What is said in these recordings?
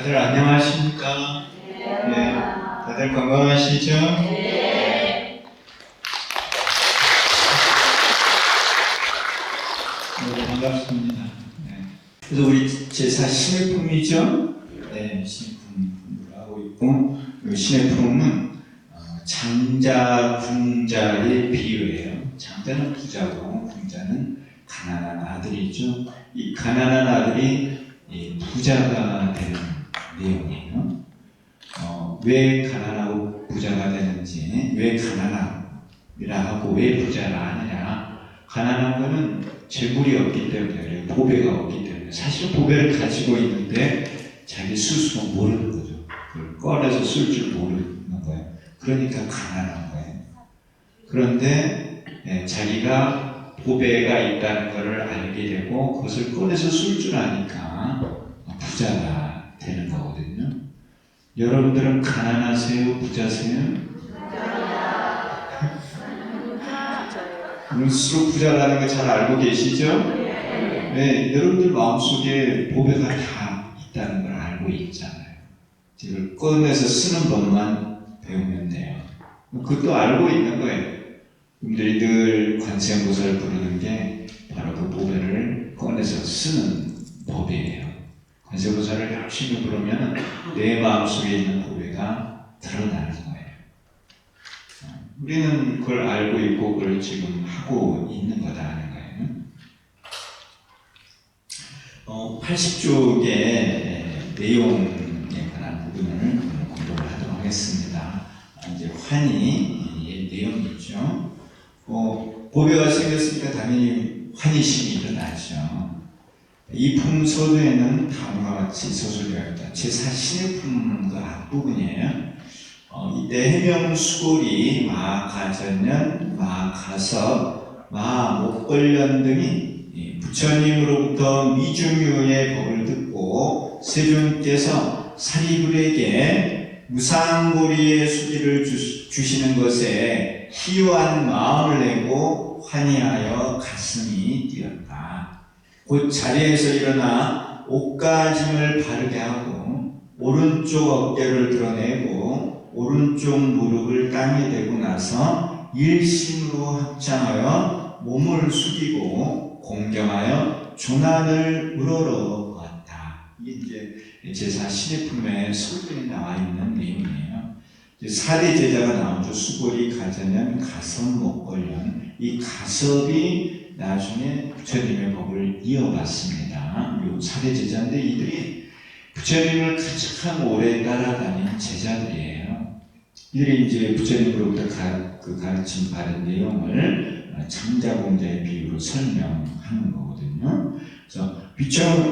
다들 안녕하십니까? 네. 다들 건강하시죠? 네. 반갑습니다. 네. 그래서 우리 제사 신의품이죠? 네, 신의품을 하고 있고, 이 신의품은 장자, 궁자의 비유예요. 장자는 부자고, 궁자는 가난한 아들이죠. 이 가난한 아들이 부자가 되는 내용이에요. 왜 가난하고 부자가 되는지, 왜 가난함이라 하고 왜 부자라 하느냐. 가난한 거는 재물이 없기 때문에, 보배가 없기 때문에, 사실 보배를 가지고 있는데 자기 스스로 모르는 거죠. 그걸 꺼내서 쓸 줄 모르는 거예요. 그러니까 가난한 거예요. 그런데 자기가 보배가 있다는 것을 알게 되고 그것을 꺼내서 쓸 줄 아니까 부자가 되는 거거든요. 여러분들은 가난하세요? 부자세요? 스스로 부자라는 거 잘 알고 계시죠? 네, 여러분들 마음속에 보배가 다 있다는 걸 알고 있잖아요. 이걸 꺼내서 쓰는 법만 배우면 돼요. 그것도 알고 있는 거예요. 여러분들이 늘 관세음보살을 부르는 게 바로 그 보배를 꺼내서 쓰는 법이에요. 관세음보살을 열심히 부르면 내 마음속에 있는 보배가 드러나는 거예요. 우리는 그걸 알고 있고 그걸 지금 하고 있는 거다 하는 거예요. 80쪽의 내용에 관한 부분을 공부를 하도록 하겠습니다. 이제 환희의 내용이죠. 보배가 생겼으니까 당연히 환희심이 일어나죠. 이 품소도에는 다음과 같이 소설되어 있다. 제4신의품과 앞부분이에요. 이때 해명수골이 마가전년, 마가섭, 마목걸련 등이 부처님으로부터 미중유의 법을 듣고 세존께서 사리불에게 무상고리의 수기를 주시는 것에 희유한 마음을 내고 환희하여 가슴이 뛰었다. 곧 자리에서 일어나 옷가짐을 바르게 하고 오른쪽 어깨를 드러내고 오른쪽 무릎을 땅에 대고 나서 일심으로 합장하여 몸을 숙이고 공경하여 조난을 우러러 왔다. 이게 이제 제4신의품에 설명이 나와 있는 내용이에요. 사대 제자가 나오죠. 수고리, 가자년, 가섭, 목걸련. 이 가섭이 나중에 부처님의 법을 이어받습니다. 이 사대 제자인데 이들이 부처님을 가장 오래 따라다닌 제자들이에요. 이들이 이제 부처님으로부터 가르침 받은 내용을 장자공자의 비유로 설명하는 거거든요. 그래서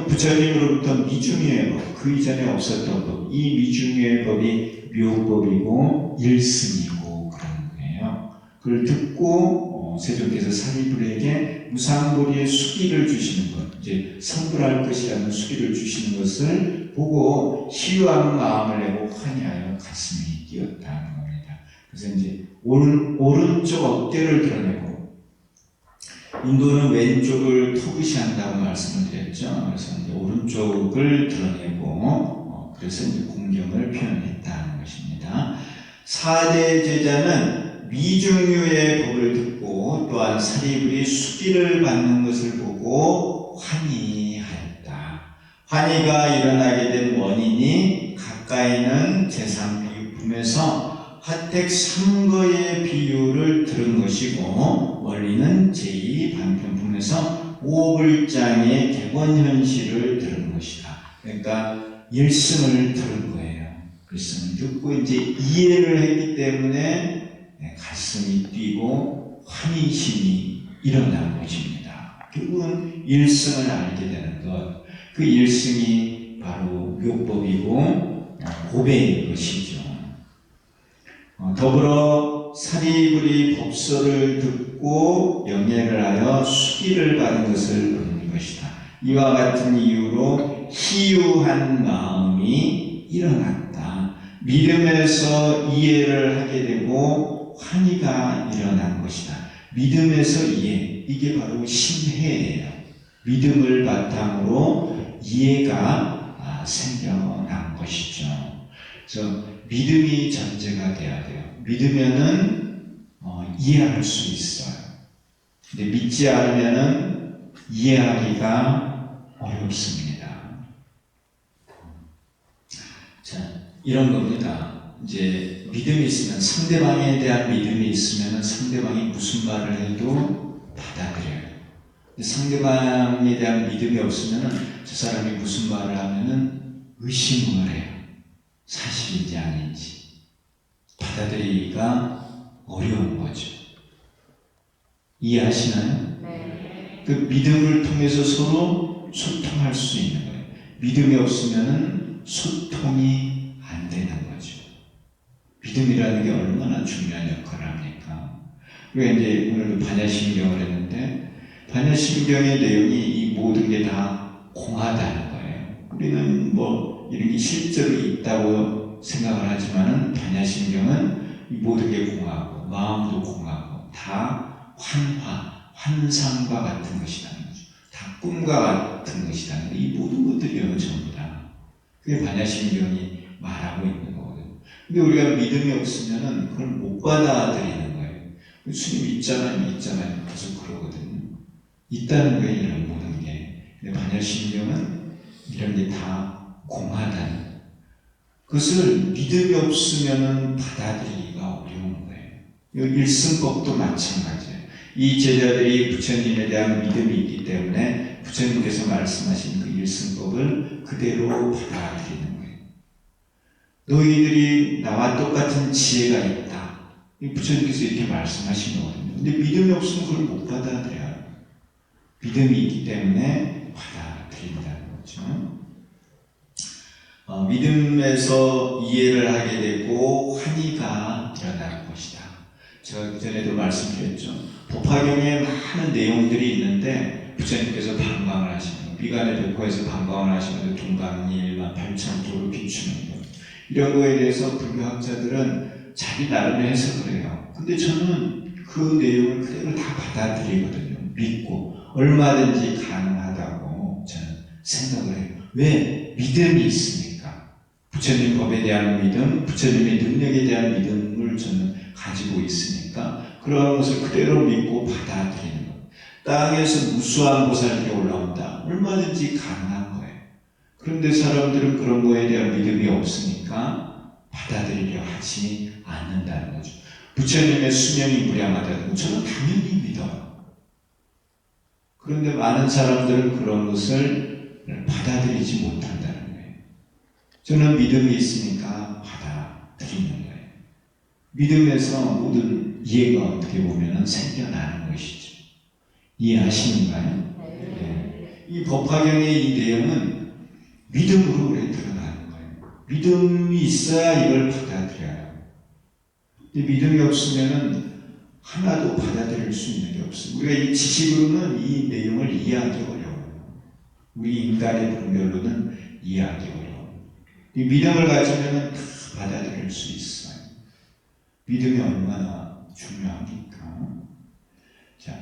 부처님으로부터 미중유의 법, 그 이전에 없었던 법, 이 미중유의 법이 묘법이고 일승이고 그런 거예요. 그걸 듣고 세존께서 사리불에게 무상고리의 수기를 주시는 것, 이제 성불할 것이라는 수기를 주시는 것을 보고 희유한 마음을 내고 환희하여 가슴이 뛰었다는 겁니다. 그래서 이제 오른쪽 어깨를 드러내고 인도는 왼쪽을 토기시한다고 말씀을 드렸죠. 그래서 이제 오른쪽을 드러내고 그래서 이제 공경을 표현했다는 것입니다. 사대 제자는 미중유의 법을 듣고 또한 사리불이 수기를 받는 것을 보고 환희하였다. 환희가 일어나게 된 원인이 가까이는 제3비유품에서 화택 3거의 비유를 들은 것이고 멀리는 제2반편품에서 오불장의 객원현실을 들은 것이다. 그러니까 일승을 들은 거예요. 일승을 듣고 이제 이해를 했기 때문에 가슴이 뛰고 환희심이 일어난 것입니다. 결국은 일승을 알게 되는 것, 그 일승이 바로 묘법이고 보배인 것이죠. 더불어 사리불이 법서를 듣고 영예를 하여 수기를 받은 것을 보는 것이다. 이와 같은 이유로 희유한 마음이 일어났다. 믿음에서 이해를 하게 되고 환희가 일어난 것이다. 믿음에서 이해, 이게 바로 신해예요. 믿음을 바탕으로 이해가 생겨난 것이죠. 그래서 믿음이 전제가 돼야 돼요. 믿으면은 이해할 수 있어요. 근데 믿지 않으면은 이해하기가 어렵습니다. 자, 이런 겁니다. 이제 믿음이 있으면, 상대방에 대한 믿음이 있으면 상대방이 무슨 말을 해도 받아들여요. 근데 상대방에 대한 믿음이 없으면 저 사람이 무슨 말을 하면은 의심을 해요. 사실인지 아닌지. 받아들이기가 어려운 거죠. 이해하시나요? 네. 그 믿음을 통해서 서로 소통할 수 있는 거예요. 믿음이 없으면은 소통이 안 되는 거죠. 믿음이라는 게 얼마나 중요한 역할을 합니까? 우리가 이제 오늘도 반야신경을 했는데, 반야신경의 내용이 이 모든 게 다 공하다는 거예요. 우리는 뭐 이런 게 실제로 있다고 생각을 하지만은, 반야신경은 이 모든 게 공하고 마음도 공하고 다 환상과 같은 것이라는 거죠. 다 꿈과 같은 것이라는 거죠. 이 모든 것들이요, 전부 다. 그게 반야신경이 말하고 있는 거거든요. 근데 우리가 믿음이 없으면은 그걸 못 받아들이는 거예요. 주님 있잖아요. 계속 그러거든요. 있다는 거예요, 이런 모든 게. 근데 반야신경은 이런 게 다 공하다는, 그것을 믿음이 없으면은 받아들이기가 어려운 거예요. 일승법도 마찬가지예요. 이 제자들이 부처님에 대한 믿음이 있기 때문에 부처님께서 말씀하신 그 일승법을 그대로 받아들이는 거예요. 너희들이 나와 똑같은 지혜가 있다. 부처님께서 이렇게 말씀하신 거거든요. 근데 믿음이 없으면 그걸 못 받아들여요. 믿음이 있기 때문에 받아들인다는 거죠. 믿음에서 이해를 하게 되고 환희가 일어날 것이다. 제가 그전에도 말씀드렸죠. 법화경에 많은 내용들이 있는데 부처님께서 방광을 하시는 거, 미간의 벽화에서 방광을 하시면서 동강이 18,000도로 비추는 거, 이런 거에 대해서 불교학자들은 자기 나름의 해석을 해요. 근데 저는 그 내용을 그대로 다 받아들이거든요. 믿고 얼마든지 가능하다고 저는 생각을 해요. 왜? 믿음이 있으니까. 부처님 법에 대한 믿음, 부처님의 능력에 대한 믿음을 저는 가지고 있으니까 그런 것을 그대로 믿고 받아들이는 것. 땅에서 무수한 보살들이 올라온다. 얼마든지 가능한 거예요. 그런데 사람들은 그런 거에 대한 믿음이 없으니까 받아들이려 하지 않는다는 거죠. 부처님의 수명이 무량하다는 거 저는 당연히 믿어요. 그런데 많은 사람들은 그런 것을 받아들이지 못한다는 거예요. 저는 믿음이 있으니까 받아들이는 거예요. 믿음에서 모든 이해가 어떻게 보면 생겨나는 것이죠. 이해하시는가요? 네. 이 법화경의 이 내용은 믿음으로 우리 들어가는 거예요. 믿음이 있어야 이걸 받아들여요. 근데 믿음이 없으면은 하나도 받아들일 수 있는 게 없어요. 우리가 이 지식으로는 이 내용을 이해하기 어려워요. 우리 인간의 분별로는 이해하기 어려워요. 이 믿음을 가지면은 다 받아들일 수 있어요. 믿음이 얼마나 중요합니까? 자,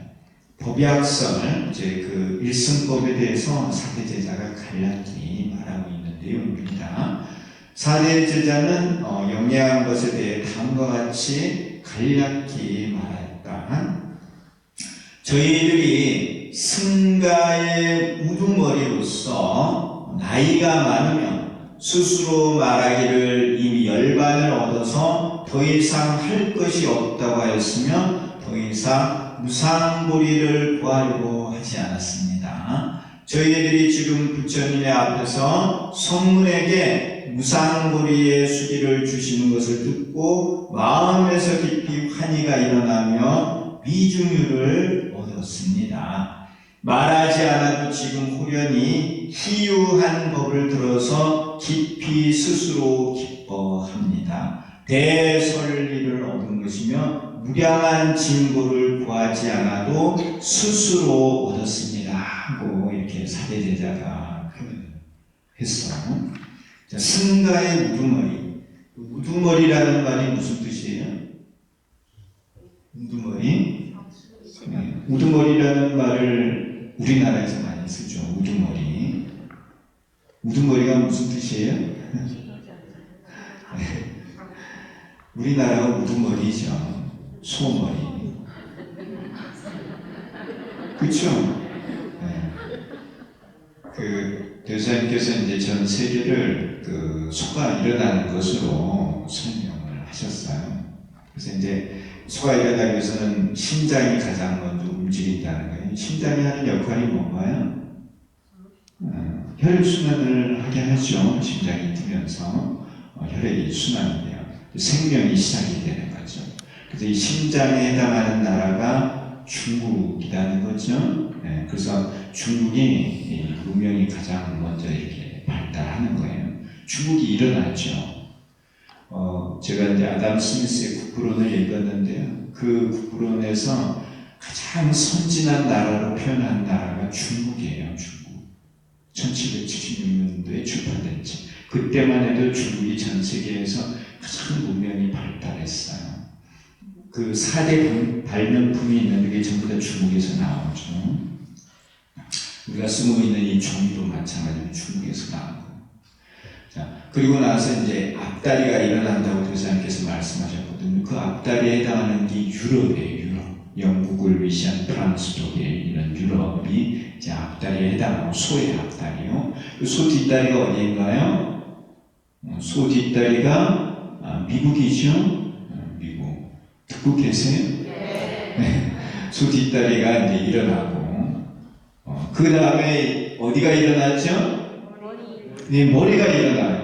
법약성을 이제 그 일승법에 대해서 사대 제자가 간략히 말하고 있는 내용입니다. 사대 제자는 영리한 것에 대해 다음과 같이 간략히 말했다. 저희들이 승가의 우두머리로서 나이가 많으면 스스로 말하기를 이미 열반을 얻어서 더 이상 할 것이 없다고 하였으며 더 이상 무상보리를 구하려고 하지 않았습니다. 저희들이 지금 부처님의 앞에서 성문에게 무상보리의 수기를 주시는 것을 듣고 마음에서 깊이 환희가 일어나며 미중유를 얻었습니다. 말하지 않아도 지금 호련히 희유한 법을 들어서 깊이 스스로 기뻐합니다. 대설리를 얻은 것이며 무량한 진보를 구하지 않아도 스스로 얻었습니다 하고 이렇게 사대제자가 했어요. 자, 승가의 우두머리. 우두머리라는 말이 무슨 뜻이에요? 우두머리? 네. 우두머리라는 말을 우리나라에서 많이 쓰죠. 우두머리 우두머리가 무슨 뜻이에요? 우리나라가 우두머리죠. 소머리. 그렇죠? 네. 그 교수님께서 이제 전 세계를 그 소가 일어나는 것으로 설명을 하셨어요. 그래서 이제 소가 일어나기 위해서는 심장이 가장 먼저 움직인다는 거예요. 심장이 하는 역할이 뭔가요? 혈액순환을 하게 하죠. 심장이 뛰면서 혈액이 순환이 돼요. 생명이 시작이 되는 거죠. 그래서 이 심장에 해당하는 나라가 중국이라는 거죠. 네, 그래서 중국이 문명이 가장 먼저 이렇게 발달하는 거예요. 중국이 일어났죠. 제가 이제 아담 스미스의 국부론을 읽었는데요. 그 국부론에서 가장 선진한 나라로 표현한 나라가 중국이에요. 중국. 1776년도에 출판됐지. 그때만 해도 중국이 전 세계에서 가장 문명이 발달했어요. 그 4대 발명품이 있는데 그게 전부 다 중국에서 나오죠. 우리가 쓰고 있는 이 종이도 마찬가지로 중국에서 나온 거예요. 자, 그리고 나서 이제 앞다리가 일어난다고 교수님께서 말씀하셨거든요. 그 앞다리에 해당하는 게 유럽이에요. 유럽. 영국을 위시한 프랑스 독일 이런 유럽이 이제 앞다리에 해당하고 소의 앞다리요. 소 뒷다리가 어디인가요? 소 뒷다리가 미국이죠. 미국. 듣고 계세요? 네. 소 뒷다리가 이제 일어나고 그 다음에 어디가 일어났죠? 네, 머리가 일어나요.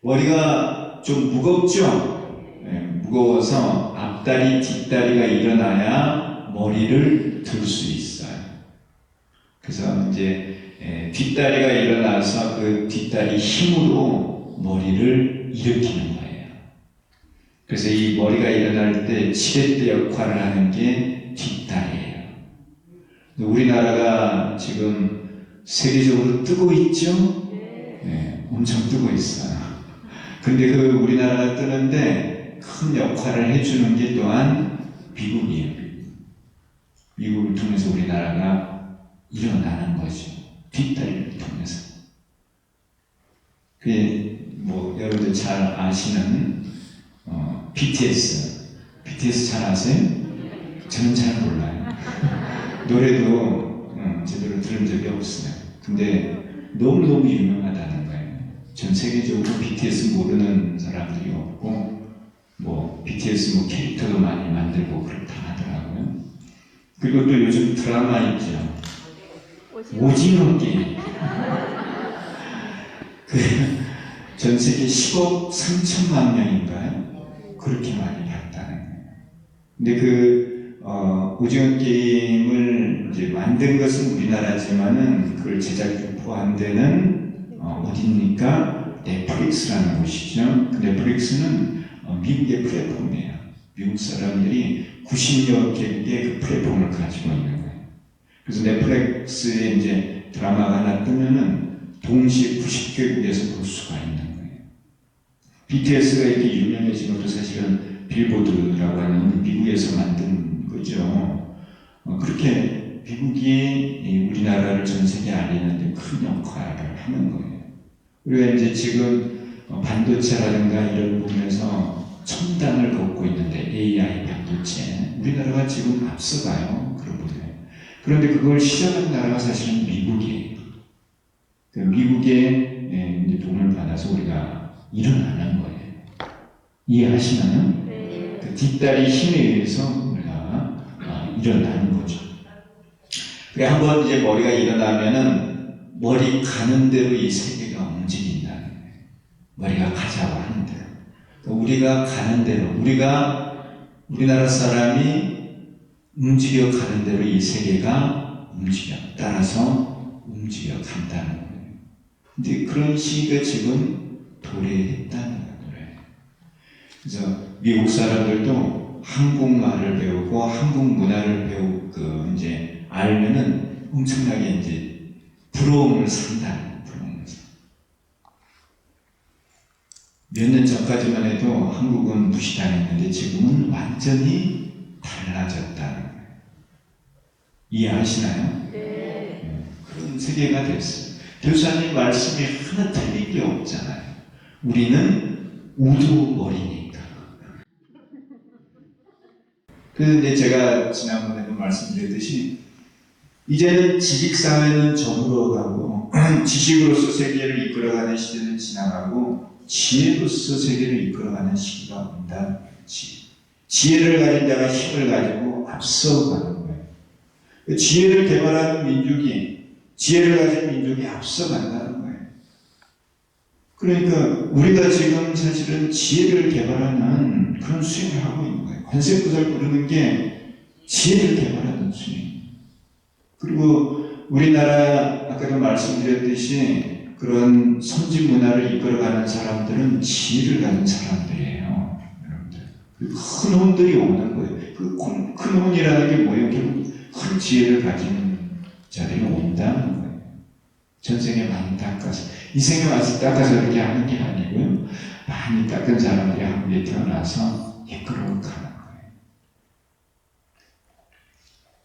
머리가 좀 무겁죠? 네, 무거워서 앞다리, 뒷다리가 일어나야 머리를 들 수 있어요. 그래서 이제 뒷다리가 일어나서 그 뒷다리 힘으로 머리를 일으키는 거예요. 그래서 이 머리가 일어날 때 지렛대 역할을 하는 게 뒷다리예요. 우리나라가 지금 세계적으로 뜨고 있죠? 네, 엄청 뜨고 있어요. 근데 그 우리나라가 뜨는데 큰 역할을 해주는 게 또한 미국이에요. 미국을 통해서 우리나라가 일어나는 거죠. 뒷다리를 통해서. 그게 뭐 여러분들 잘 아시는 BTS. BTS 잘 아세요? 저는 잘 몰라요. 노래도 제대로 들은 적이 없어요. 근데 너무너무 유명하다는 거예요. 전 세계적으로 BTS 모르는 사람들이 없고 뭐 BTS 뭐 캐릭터도 많이 만들고 그렇다 하더라고요. 그리고 또 요즘 드라마 있죠. 오징어 게임. 전 세계 10억 3천만 명인가요? 그렇게 많이 봤다는 거예요. 근데 오징어 게임을 이제 만든 것은 우리나라지만은 그걸 제작비 포함되는 어디입니까? 넷플릭스라는 곳이죠. 그 넷플릭스는 미국의 플랫폼이에요. 미국 사람들이 90여 개국의 그 플랫폼을 가지고 있는 거예요. 그래서 넷플릭스에 이제 드라마가 하나 뜨면은 동시에 90개국에서 볼 수가 있는 거예요. BTS가 이렇게 유명해진 것도 사실은 빌보드라고 하는 미국에서 만든 거죠. 그렇게 미국이 우리나라를 전 세계에 알리는 데 큰 역할을 하는 거예요. 우리가 이제 지금 반도체라든가 이런 부분에서 첨단을 걷고 있는데 AI 반도체 우리나라가 지금 앞서가요. 그런 부분에. 그런데 그걸 시작한 나라가 사실은 미국이에요. 그 미국의 이제 도움을 받아서 우리가 일어나는 거예요. 이해하시나요? 네. 그 뒷다리 힘에 의해서 우리가 일어나는 거죠. 그래 한번 이제 머리가 일어나면은 머리 가는 대로 이 세계가 움직인다는 거예요. 머리가 가자고 하는 대로. 우리가 가는 대로, 우리나라 사람이 움직여 가는 대로 이 세계가 따라서 움직여 간다는 거예요. 근데 그런 시기가 지금 도래했다는 거예요. 그래서 미국 사람들도 한국말을 배우고 한국 문화를 이제 알면은 엄청나게 이제 부러움을 산다는 부러움을 산. 몇 년 전까지만 해도 한국은 무시당했는데 지금은 완전히 달라졌다는 거예요. 이해하시나요? 네. 그런 세계가 됐어요. 교사님 말씀이 하나 틀린 게 없잖아요. 우리는 우두머리니까. 그런데 제가 지난번에도 말씀드렸듯이 이제는 지식사회는 저물어가고 지식으로서 세계를 이끌어가는 시대는 지나가고 지혜로서 세계를 이끌어가는 시기가 온다. 지혜를 가진 자가 힘을 가지고 앞서가는 거예요. 지혜를 개발하는 민족이, 지혜를 가진 민족이 앞서간다는 거예요. 그러니까 우리가 지금 사실은 지혜를 개발하는 그런 수행을 하고 있는 거예요. 관세음보살 부르는 게 지혜를 개발하는 수행. 그리고 우리나라 아까도 말씀드렸듯이 그런 선진 문화를 이끌어가는 사람들은 지혜를 가진 사람들이에요. 여러분들. 큰 혼들이 오는 거예요. 그 큰 혼이라는 게 뭐예요? 결국 큰 지혜를 가진 자들이 온다는 거예요. 전생에 많이 닦아서, 이 생에 와서 닦아서 이렇게 하는 게 아니고요. 많이 닦은 사람들이 한국에 태어나서 이끌어 가는 거예요.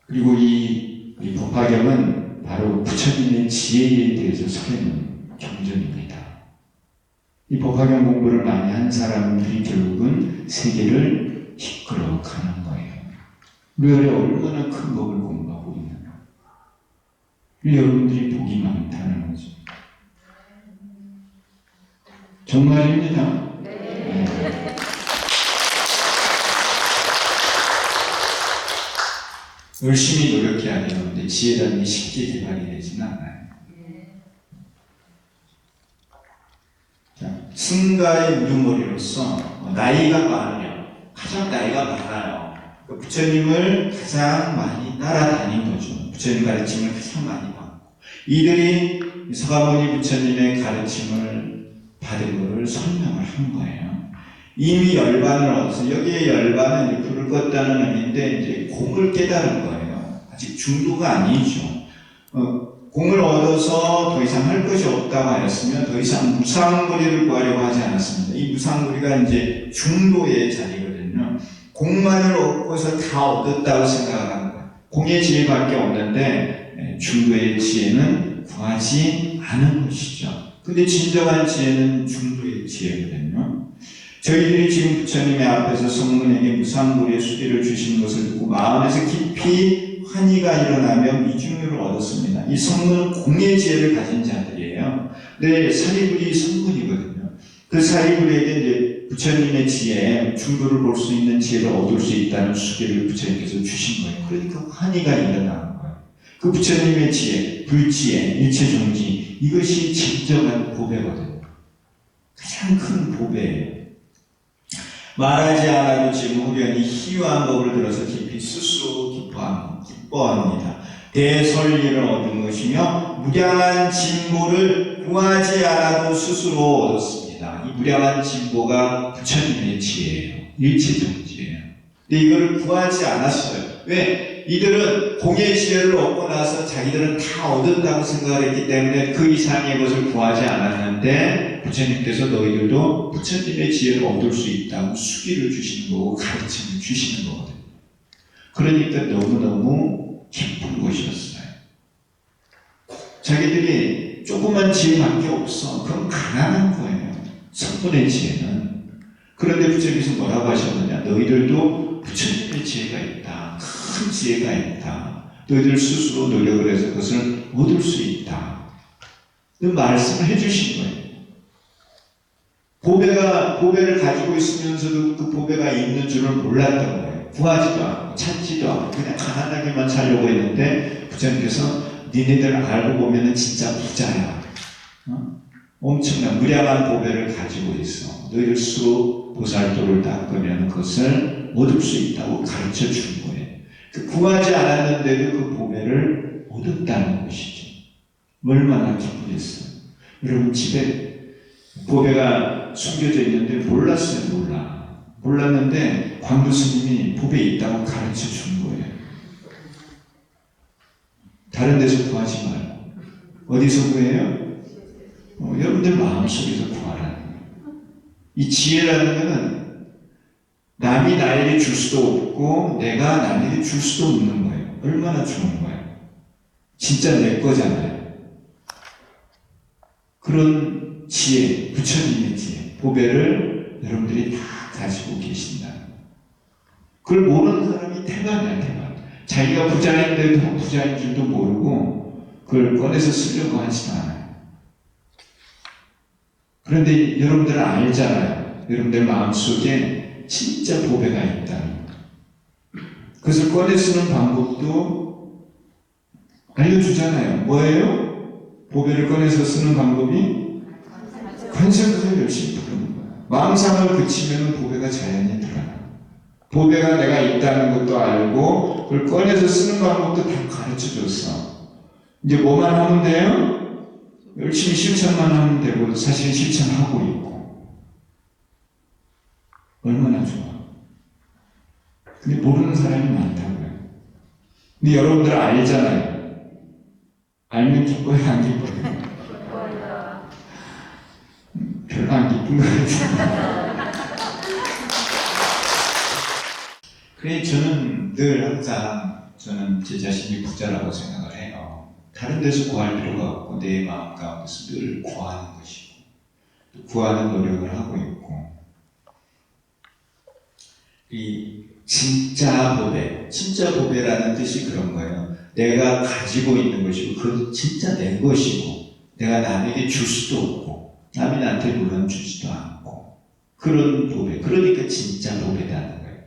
그리고 이 법화경은 바로 부처님의 지혜에 대해서 설하는 경전입니다. 이 법화경 공부를 많이 한 사람들이 결국은 세계를 이끌어 가는 거예요. 우리가 얼마나 큰 법을 공부하고 있느냐. 여러분들이 복이 많다는 거죠. 정말입니다. 네. 열심히 노력해야 되는데 지혜라는 게 쉽게 개발이 되지는 않아요. 자, 승가의 우두머리로서 나이가 많으면 가장 나이가 많아요. 부처님을 가장 많이 따라다닌 거죠. 부처님 가르침을 가장 많이 받고 이들이 서가모니 부처님의 가르침을 받은 것을 설명을 한 거예요. 이미 열반을 얻어서 여기에 열반은 불을 껐다는 의미인데 이제 공을 깨달은 거예요. 아직 중도가 아니죠. 공을 얻어서 더 이상 할 것이 없다고 하였으면 더 이상 무상거리를 구하려고 하지 않았습니다. 이 무상거리가 이제 중도의 자리거든요. 공만을 얻고서 다 얻었다고 생각하는 거예요. 공의 지혜밖에 없는데 중도의 지혜는 구하지 않은 것이죠. 근데 진정한 지혜는 중도의 지혜거든요. 저희들이 지금 부처님의 앞에서 성문에게 무상고리의 수리를 주신 것을 듣고 마음에서 깊이 환희가 일어나며 미중유를 얻었습니다. 이 성문은 공의 지혜를 가진 자들이에요. 근데 사리불이 성문이거든요. 그 사리불에게 이제 부처님의 지혜, 중도를 볼 수 있는 지혜를 얻을 수 있다는 수기를 부처님께서 주신 거예요. 그러니까 환희가 일어나는 거예요. 그 부처님의 지혜, 불지혜, 일체종지, 이것이 진정한 보배거든요. 가장 큰 보배예요. 말하지 않아도 지금 후련히 희유한 법을 들어서 깊이 스스로 기뻐합니다. 대설리를 얻은 것이며 무량한 진보를 구하지 않아도 스스로 얻었습니다. 이 무량한 진보가 부처님의 지혜예요. 일체정지예요. 근데 이걸 구하지 않았어요. 왜? 이들은 공의 지혜를 얻고 나서 자기들은 다 얻었다고 생각을 했기 때문에 그 이상의 것을 구하지 않았는데 부처님께서 너희들도 부처님의 지혜를 얻을 수 있다고 수기를 주시는 거고 가르침을 주시는 거거든요. 그러니까 너무너무 기쁜 것이었어요. 자기들이 조그만 지혜밖에 없어. 그럼 가난한 거예요. 성분의 지혜는. 그런데 부처님께서 뭐라고 하셨느냐. 너희들도 부처님의 지혜가 있다. 큰 지혜가 있다. 너희들 스스로 노력을 해서 그것을 얻을 수 있다. 그 말씀을 해주신 거예요. 보배를 가지고 있으면서도 그 보배가 있는 줄을 몰랐던 거예요. 구하지도 않고 찾지도 않고 그냥 가난하게만 살려고 했는데 부처님께서 니네들 알고 보면은 진짜 부자야. 엄청난 무량한 보배를 가지고 있어. 너희들 스스로 보살도를 닦으면 그것을 얻을 수 있다고 가르쳐 준 거예요. 그 구하지 않았는데도 그 보배를 얻었다는 것이죠. 얼마나 기쁘겠어요. 여러분 집에 보배가 숨겨져 있는데 몰랐어요. 몰랐는데 광두 스님이 보배 있다고 가르쳐 준 거예요. 다른 데서 구하지 말고 어디서 구해요? 여러분들 마음속에서 구하라는 거예요. 이 지혜라는 것은 남이 나에게 줄 수도 없고 내가 남에게 줄 수도 없는 거예요. 얼마나 좋은 거예요. 진짜 내 거잖아요. 그런 지혜, 부처님의 지혜, 보배를 여러분들이 다 가지고 계신다. 그걸 모르는 사람이 태반이야, 태반. 자기가 부자인데도 부자인 줄도 모르고 그걸 꺼내서 쓰려고 하지도 않아요. 그런데 여러분들은 알잖아요. 여러분들 마음속에 진짜 보배가 있다는 거. 그것을 꺼내 쓰는 방법도 알려주잖아요. 뭐예요? 보배를 꺼내서 쓰는 방법이 관세음보살 열심히 부르는 거예요. 마음상을 그치면 보배가 자연히 드러나요. 보배가 내가 있다는 것도 알고 그걸 꺼내서 쓰는 방법도 다 가르쳐줬어. 이제 뭐만 하면 돼요? 열심히 실천만 하면 되고 사실 실천하고 있고. 얼마나 좋아. 근데 모르는 사람이 많다고요. 근데 여러분들 알잖아요. 알면 기뻐요, 안 기뻐요? 별로 안 기쁜 것 같아요. 그래, 저는 늘 항상 저는 제 자신이 부자라고 생각을 해요. 다른 데서 구할 필요가 없고 내 마음 가운데서 늘 구하는 것이고 또 구하는 노력을 하고 있고 이 진짜 보배라는 뜻이 그런 거예요. 내가 가지고 있는 것이고 그건 진짜 내 것이고 내가 남에게 줄 수도 없고 남이 나한테 물론 주지도 않고 그런 보배. 그러니까 진짜 보배라는 거예요.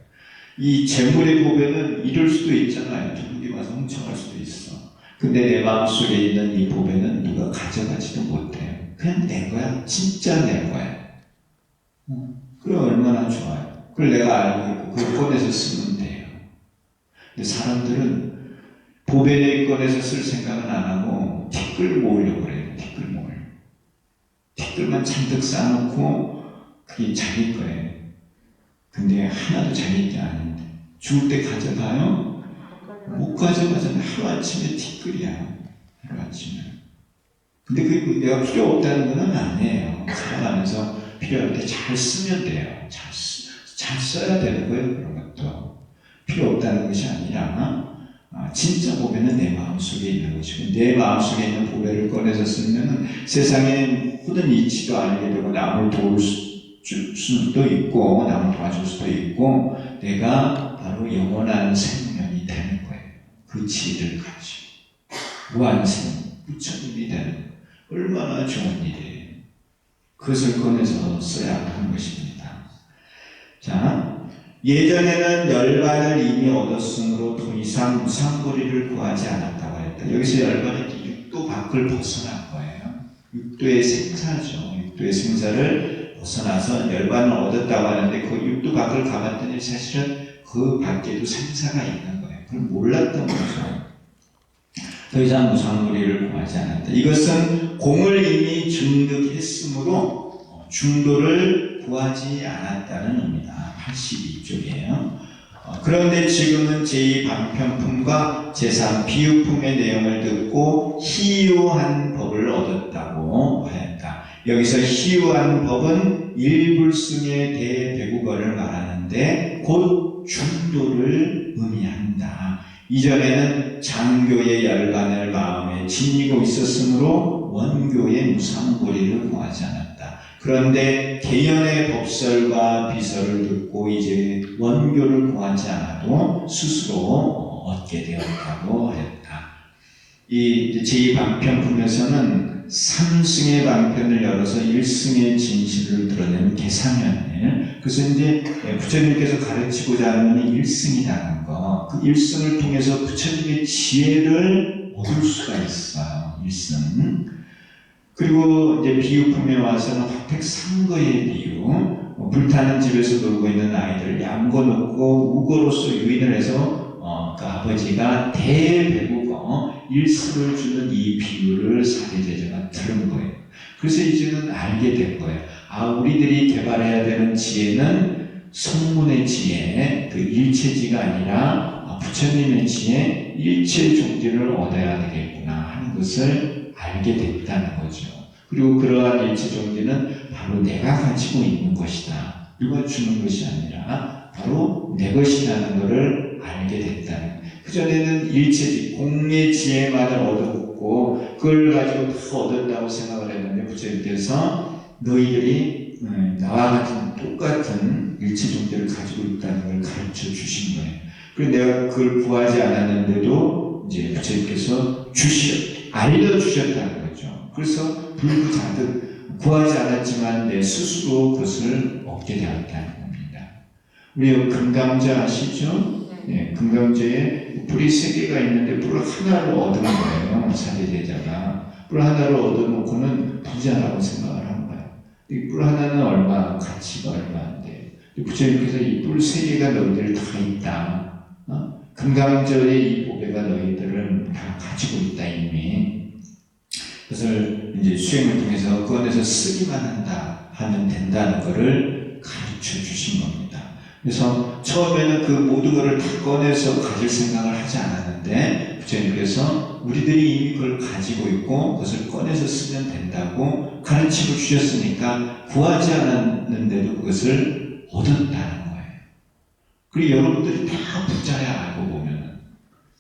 이 재물의 보배는 이럴 수도 있잖아요. 누구이 와서 훔쳐갈 수도 있어. 근데 내 마음속에 있는 이 보배는 누가 가져가지도 못해요. 그냥 내 거야. 진짜 내 거야. 그럼 얼마나 좋아요. 그걸 내가 알고 있고 그걸 꺼내서 쓰면 돼요. 근데 사람들은 보배 꺼내서 쓸 생각은 안 하고 티끌 모으려고 그래요. 티끌 모으려고. 티끌만 잔뜩 쌓아놓고 그게 자기 거예요. 근데 하나도 자기 게 아닌데 죽을 때 가져가요? 못 가져가잖아요. 하루아침에 티끌이야. 하루아침에. 근데 그게 내가 필요 없다는 건 아니에요. 살아가면서 필요할 때 잘 쓰면 돼요. 잘 써야 되는 거예요. 그런 것도. 필요 없다는 것이 아니라 진짜 보배는 내 마음속에 있는 것이고 내 마음속에 있는 보배를 꺼내서 쓰면 세상에 후든 이치도 알게 되고 남을 도울 수도 있고 남을 도와줄 수도 있고 내가 바로 영원한 생명이 되는 거예요. 그 지혜를 가지고 무한생 부처님이 되는 거예요. 얼마나 좋은 일이에요. 그것을 꺼내서 써야 하는 것입니다. 자, 예전에는 열반을 이미 얻었으므로 더 이상 무상고리를 구하지 않았다고 했다. 여기서 열반은 육도 밖을 벗어난 거예요. 육도의 생사죠. 육도의 생사를 벗어나서 열반을 얻었다고 하는데 그 육도 밖을 가봤더니 사실은 그 밖에도 생사가 있는 거예요. 그걸 몰랐던 거죠. 더 이상 무상고리를 구하지 않았다. 이것은 공을 이미 증득했으므로 중도를 구하지 않았다는 의미다. 82쪽이에요. 그런데 지금은 제2방편품과 제3비유품의 내용을 듣고 희유한 법을 얻었다고 하였다. 여기서 희유한 법은 일불승의 대배국어를 말하는데 곧 중도를 의미한다. 이전에는 장교의 열반을 마음에 지니고 있었으므로 원교의 무상고리를 구하지 않았다. 그런데 개연의 법설과 비설을 듣고 이제 원교를 구하지 않아도 스스로 얻게 되었다고 했다. 이 제2방편품에서는 3승의 방편을 열어서 1승의 진실을 드러내는 개상현일. 그래서 이제 부처님께서 가르치고자 하는 1승이라는 거. 그 1승을 통해서 부처님의 지혜를 얻을 수가 있어요. 1승. 그리고 이제 비유품에 와서는 화택상거의 비유, 불타는 집에서 놀고 있는 아이들을 얌궈놓고 우거로서 유인을 해서 그 아버지가 대배국어 일승을 주는 이 비유를 사대제자가 들은 거예요. 그래서 이제는 알게 된 거예요. 우리들이 개발해야 되는 지혜는 성문의 지혜, 그 일체지가 아니라 부처님의 지혜, 일체 종지를 얻어야 되겠구나 하는 것을 알게 됐다는 거죠. 그리고 그러한 일체 종지는 바로 내가 가지고 있는 것이다. 누가 주는 것이 아니라 바로 내 것이라는 것을 알게 됐다는 거예요. 그전에는 일체지, 공의 지혜만을 얻었고 그걸 가지고 다 얻었다고 생각을 했는데 부처님께서 너희들이 나와 같은 똑같은 일체 존재를 가지고 있다는 걸 가르쳐 주신 거예요. 그리고 내가 그걸 구하지 않았는데도 이제 부처님께서 알려주셨다는 거죠. 그래서 불구자득 구하지 않았지만 내 스스로 그것을 얻게 되었다는 겁니다. 우리 금강자 아시죠? 네, 금강자에 뿔이 3개가 있는데 뿔 하나를 얻은 거예요. 사대제자가. 뿔 하나를 얻어놓고는 부자라고 생각을 한 거예요. 이 뿔 하나는 얼마, 가치가 얼마인데. 부처님께서 이 뿔 3개가 너희들 다 있다. 금강절의 이 보배가 너희들은 다 가지고 있다 이미. 그것을 이제 수행을 통해서 그 안에서 쓰기만 하면 된다는 것을 가르쳐 주신 겁니다. 그래서 처음에는 그 모든 것을 다 꺼내서 가질 생각을 하지 않았는데 부처님께서 우리들이 이미 그걸 가지고 있고 그것을 꺼내서 쓰면 된다고 가르치고 주셨으니까 구하지 않았는데도 그것을 얻었다는 거예요. 그리고 여러분들이 다 부자야 알고 보면.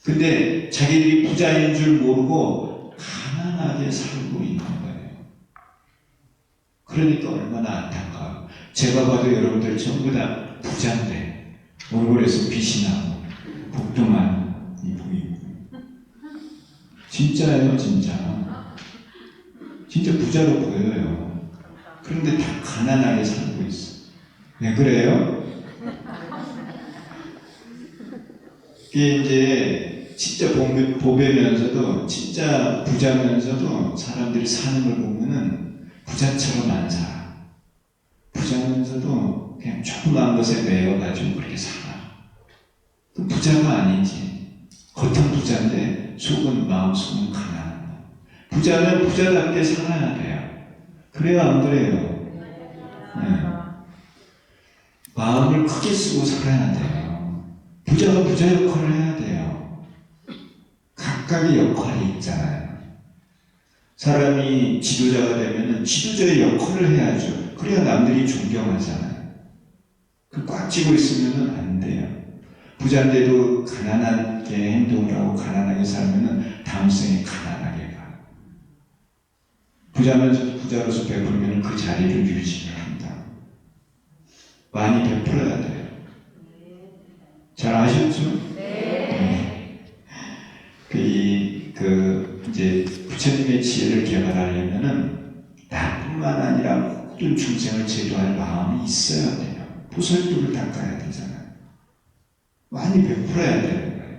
근데 자기들이 부자인 줄 모르고 가난하게 살고 있는 거예요. 그러니까 얼마나 안타까워요. 제가 봐도 여러분들 전부 다 부자인데 얼굴에서 빛이 나고 복도만 보이고 진짜예요. 진짜 부자로 보여요. 그런데 다 가난하게 살고 있어. 왜 그래요? 이게 이제 진짜 보배면서도 진짜 부자면서도 사람들이 사는 걸 보면은 부자처럼 안 살아. 부자면서도 그냥 조그만 것에 매여가지고 그렇게 살아. 그 부자가 아니지. 겉은 부자인데 속은 마음속은 가난한 거. 부자는 부자답게 살아야 돼요. 그래야 안 그래요? 네. 마음을 크게 쓰고 살아야 돼요. 부자가 부자 역할을 해야 돼요. 각각의 역할이 있잖아요. 사람이 지도자가 되면은 지도자의 역할을 해야죠. 그래야 남들이 존경하잖아요. 그 꽉 쥐고 있으면 안 돼요. 부자인데도 가난하게 행동을 하고 가난하게 살면은 다음 생에 가난하게 가. 부자면서도 부자로서 베풀면 그 자리를 유지를 한다. 많이 베풀어야 돼요. 잘 아셨죠? 네. 이제 부처님의 지혜를 개발하려면은 나뿐만 아니라 모든 중생을 제도할 마음이 있어야 돼요. 보살도를 닦아야 되잖아요. 많이 베풀어야 되는 거예요.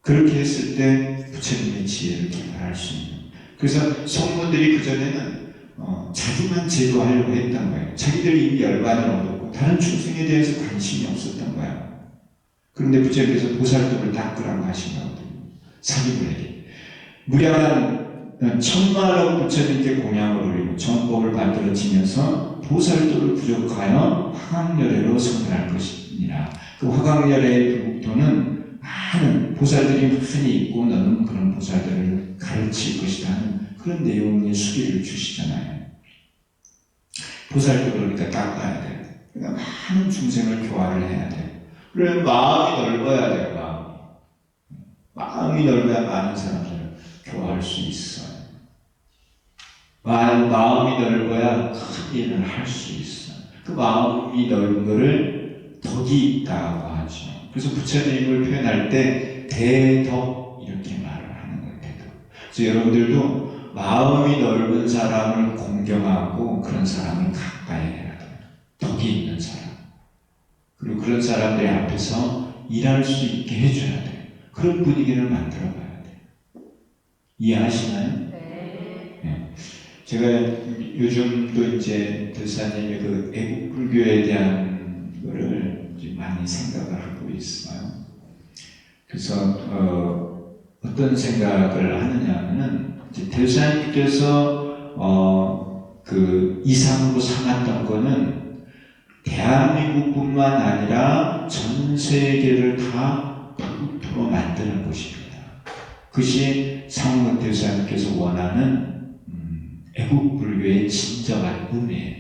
그렇게 했을 때 부처님의 지혜를 개발할 수 있는. 그래서 성문들이 그전에는 자기만 제도하려고 했던 거예요. 자기들이 이미 열반을 얻었고 다른 중생에 대해서 관심이 없었던 거예요. 그런데 부처님께서 보살도를 닦으라고 하신 거거든요. 사기불에게. 무량한 1000만억 부처님께 공양을 올리고 정법을 만들어지면서 보살도를 부족하여 화강열애로 성불할 것이니라. 그 화강열애의 불국토는 많은 보살들이 많이 있고 너는 그런 보살들을 가르칠 것이다 하는 그런 내용의 수기를 주시잖아요. 보살도를 그러니까 닦아야 돼요. 그러니까 많은 중생을 교화를 해야 돼요. 그러면 마음이 넓어야 돼요. 마음이 넓어야 많은 사람들을 교화할 수 있어요. 마음이 넓어야 큰 일을 할 수 있어요. 그 마음이 넓은 것을 덕이 있다고 하죠. 그래서 부처님을 표현할 때 대덕 이렇게 말을 하는 거예요. 대덕. 그래서 여러분들도 마음이 넓은 사람을 공경하고 그런 사람을 가까이 해야 돼요. 덕이 있는 사람. 그리고 그런 사람들 앞에서 일할 수 있게 해줘야 돼요. 그런 분위기를 만들어 봐야 돼요. 이해하시나요? 네. 제가 요즘도 이제 들사님의 그 애국 불교에 대한 거를 이제 많이 생각을 하고 있어요. 그래서 어떤 생각을 하느냐 하면은 이제 들사님께서 그 이상으로 삼았던 거는 대한민국뿐만 아니라 전 세계를 다 불국토로 만드는 것입니다. 그것이 상무 대사님께서 원하는 애국불교의 진정한 의미예요.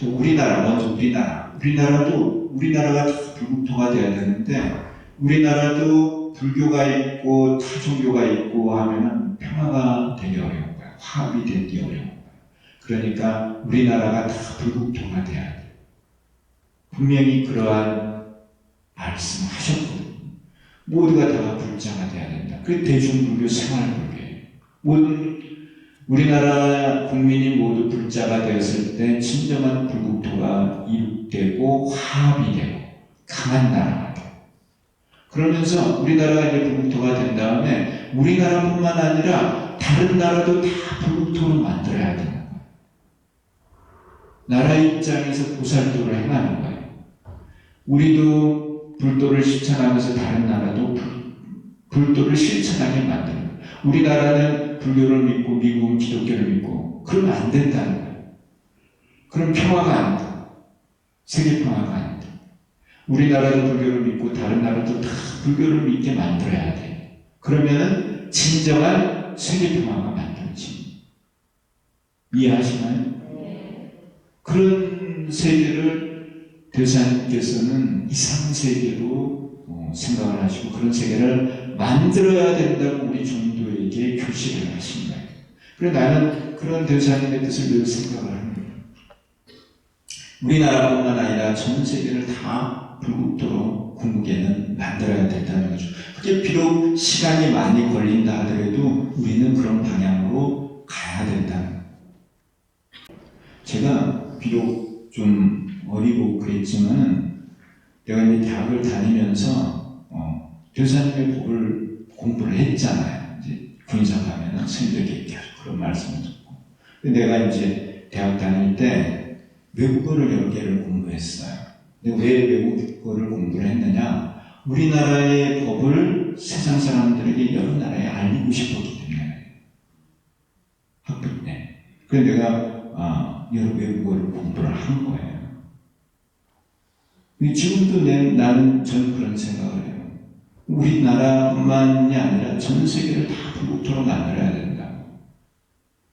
우리나라, 먼저 우리나라가 다 불국토가 되어야 되는데 우리나라도 불교가 있고 타종교가 있고 하면은 평화가 되기 어려운 거예요. 화합이 되기 어려운 거예요. 그러니까 우리나라가 다 불국토가 돼야 돼. 분명히 그러한 말씀하셨거든요. 모두가 다 불자가 돼야 된다. 그게 대중불교 생활불교예요. 모든 우리나라 국민이 모두 불자가 되었을 때 진정한 불국토가 이룩되고 화합이 되고 강한 나라가 돼요. 그러면서 우리나라가 이제 불국토가 된 다음에 우리나라뿐만 아니라 다른 나라도 다 불국토로 만들어야 되는 거예요. 나라 입장에서 보살도를 행하는 거예요. 우리도 불도를 실천하면서 다른 나라도 불도를 실천하게 만드는 거예요. 우리나라는 불교를 믿고 미국은 기독교를 믿고 그러면 안 된다는 거예요. 그럼 평화가 안 돼. 세계 평화가 안 돼. 우리나라도 불교를 믿고 다른 나라도 다 불교를 믿게 만들어야 돼. 그러면은 진정한 세계 평화가 만들어집니다. 이해하시나요? 그런 세계를 대사님께서는 이상세계로 생각을 하시고 그런 세계를 만들어야 된다고 우리 종도에게 교시를 하신 거예요. 그래서 나는 그런 대사님의 뜻을 늘 생각을 합니다. 우리나라뿐만 아니라 전 세계를 다 불국토로 궁극에는 만들어야 된다는 거죠. 그게 비록 시간이 많이 걸린다 하더라도 우리는 그런 방향으로 가야 된다는 거예요. 제가 비록 좀 어리고 그랬지만 내가 이제 대학을 다니면서 교사님의 법을 공부를 했잖아요. 이제 군사 가면은 스님들에게 계속 그런 말씀을 듣고. 근데 내가 이제 대학 다닐 때 외국어를 여러 개를 공부했어요. 근데 왜 외국어를 공부를 했느냐? 우리나라의 법을 세상 사람들에게 여러 나라에 알리고 싶었기 때문에 학부 때. 그래서 내가 여러 외국어를 공부를 한 거예요. 지금도 나는 전 그런 생각을 해요. 우리나라만이 아니라 전 세계를 다 불국토로 만들어야 된다고.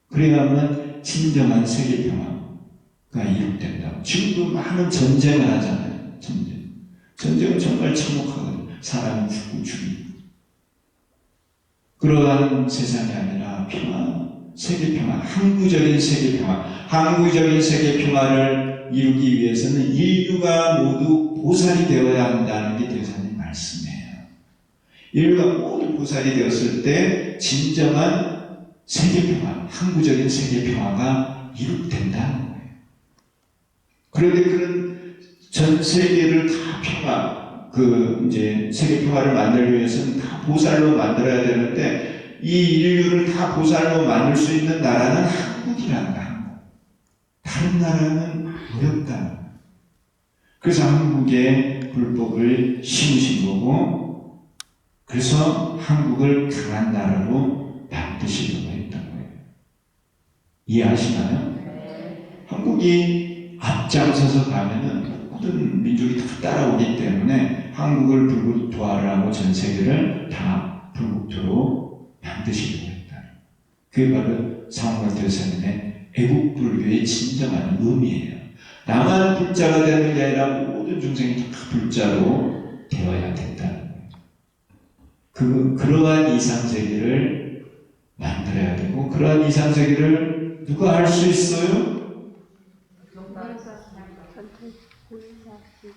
그래야만 진정한 세계 평화가 이룩된다고. 지금도 많은 전쟁을 하잖아요. 전쟁은 정말 참혹하거든요. 사람이 죽고 죽이고. 그러한 세상이 아니라 평화, 세계 평화, 항구적인 세계 평화, 항구적인 세계 평화를 이루기 위해서는 인류가 모두 보살이 되어야 한다는 게 대사님 말씀이에요. 인류가 모두 보살이 되었을 때 진정한 세계 평화, 항구적인 세계 평화가 이룩된다는 거예요. 그런데 그런 전 세계를 다 평화, 이제 세계 평화를 만들기 위해서는 다 보살로 만들어야 되는데 이 인류를 다 보살로 만들 수 있는 나라는 한국이란다. 다른 나라는 어렵다. 그래서 한국에 불법을 심으신 거고, 그래서 한국을 강한 나라로 만드시려고 했던 거예요. 이해하시나요? 한국이 앞장서서 가면은 모든 민족이 다 따라오기 때문에 한국을 불국토하라고 전 세계를 다 불국토로 만드시려고 했다. 그게 바로 상호가 대사님의 애국불교의 진정한 의미예요. 나만 불자가 되는 게 아니라 모든 중생이 다 불자로 되어야 된다는 거예요. 그러한 이상세계를 만들어야 되고, 그러한 이상세계를 누가 할 수 있어요?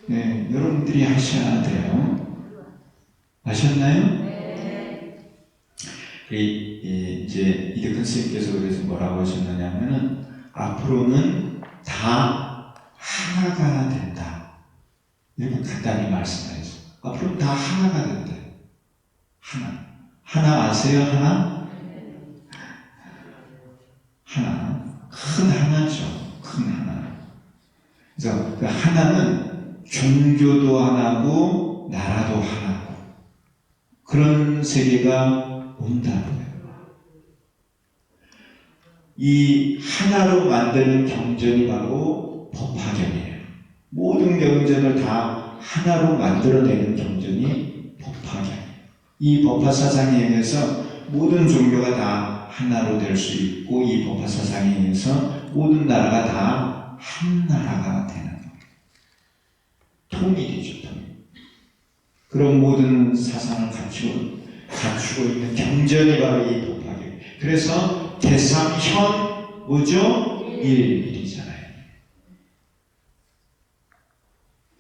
네, 여러분들이 하셔야 돼요. 아셨나요? 이제 이덕근 선생님께서 그래서 뭐라고 하셨느냐면은 앞으로는 다 하나가 된다. 이렇게 간단히 말씀하셨어요. 앞으로 다 하나가 된다. 하나 아세요? 하나? 큰 하나죠. 큰 하나. 그래서 그 하나는 종교도 하나고 나라도 하나고 그런 세계가 온다는 거예요. 이 하나로 만드는 경전이 바로 법화경이에요. 모든 경전을 다 하나로 만들어내는 경전이 법화경. 이 법화 사상에 의해서 모든 종교가 다 하나로 될 수 있고, 이 법화 사상에 의해서 모든 나라가 다 한 나라가 되는 거예요. 통일이죠, 통일. 그런 모든 사상을 갖추고 있는 경전이 바로 이 법화경. 그래서 대삼현 뭐죠? 일이잖아요.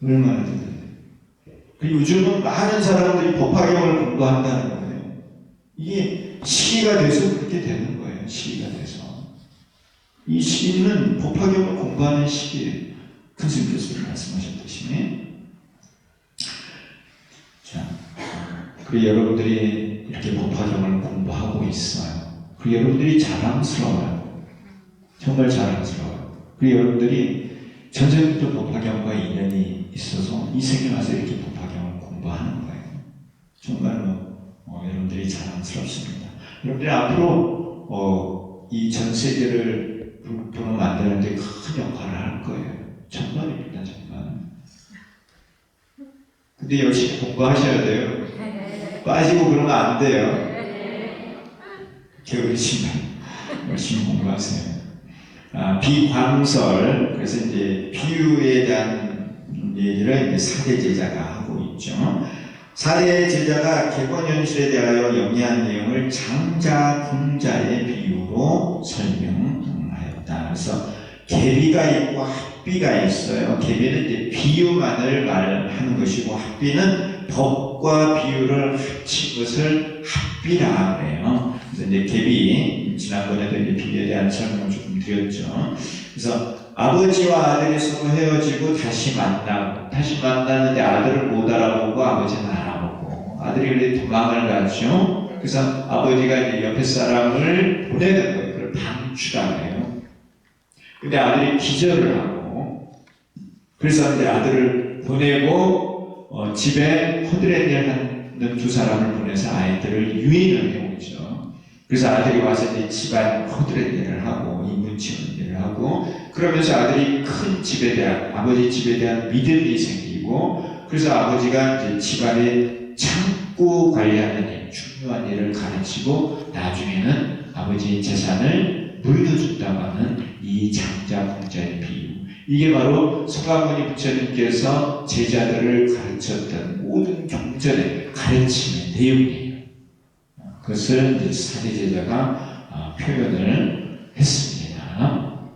얼마나 대단해요. 요즘은 많은 사람들이 법화경을 공부한다는 거예요. 이게 시기가 돼서 그렇게 되는 거예요. 시기가 돼서. 이 시기는 법화경을 공부하는 시기예요. 큰 스님께서 말씀하셨듯이. 자, 그리고 여러분들이 이렇게 법화경을 공부하고 있어요. 그리고 여러분들이 자랑스러워요. 정말 자랑스러워요. 그리고 여러분들이 전생부터 법화경과 인연이 있어서 이 세계 와서 이렇게 법화경을 공부하는 거예요. 정말로 여러분들이 자랑스럽습니다. 여러분들이 앞으로 이 전 세계를 불로 만드는 데 큰 역할을 할 거예요. 정말입니다, 정말. 근데 열심히 공부하셔야 돼요. 빠지고 그러면 안 돼요. 게으르시면 열심히 공부하세요. 비광설, 그래서 이제 비유에 대한 얘기를 이제 사대 제자가 하고 있죠. 사대 제자가 객원현실에 대하여 영리한 내용을 장자, 궁자의 비유로 설명하였다. 그래서 계비가 있고 합비가 있어요. 계비는 이제 비유만을 말하는 것이고, 합비는 법과 비유를 합친 것을 합비라 그래요. 그래서 이제 계비, 지난번에도 이제 비유에 대한 설명을 조금 드렸죠. 그래서 아버지와 아들이 서로 헤어지고 다시 만나는데 아들을 못 알아보고 아버지는 알아보고, 아들이 그래 도망을 가죠. 그래서 아버지가 이제 옆에 사람을 보내는 거예요. 그걸 방추라고 해요. 근데 아들이 기절을 하고, 그래서 이제 아들을 보내고 집에 허드렛일 하는 두 사람을 보내서 아이들을 유인을 해오죠. 그래서 아들이 와서 이제 집안 허드렛일을 하고 인문 치는 일을 하고, 그러면서 아들이 큰 집에 대한, 아버지 집에 대한 믿음이 생기고, 그래서 아버지가 이제 집안의 창고 관리하는 일, 중요한 일을 가르치고, 나중에는 아버지의 재산을 물려준다고 하는 이 장자 궁자의 비유. 이게 바로 서가모니 부처님께서 제자들을 가르쳤던 모든 경전의 가르침의 내용이에요. 그것을 이제 사대 제자가 표현을 했습니다.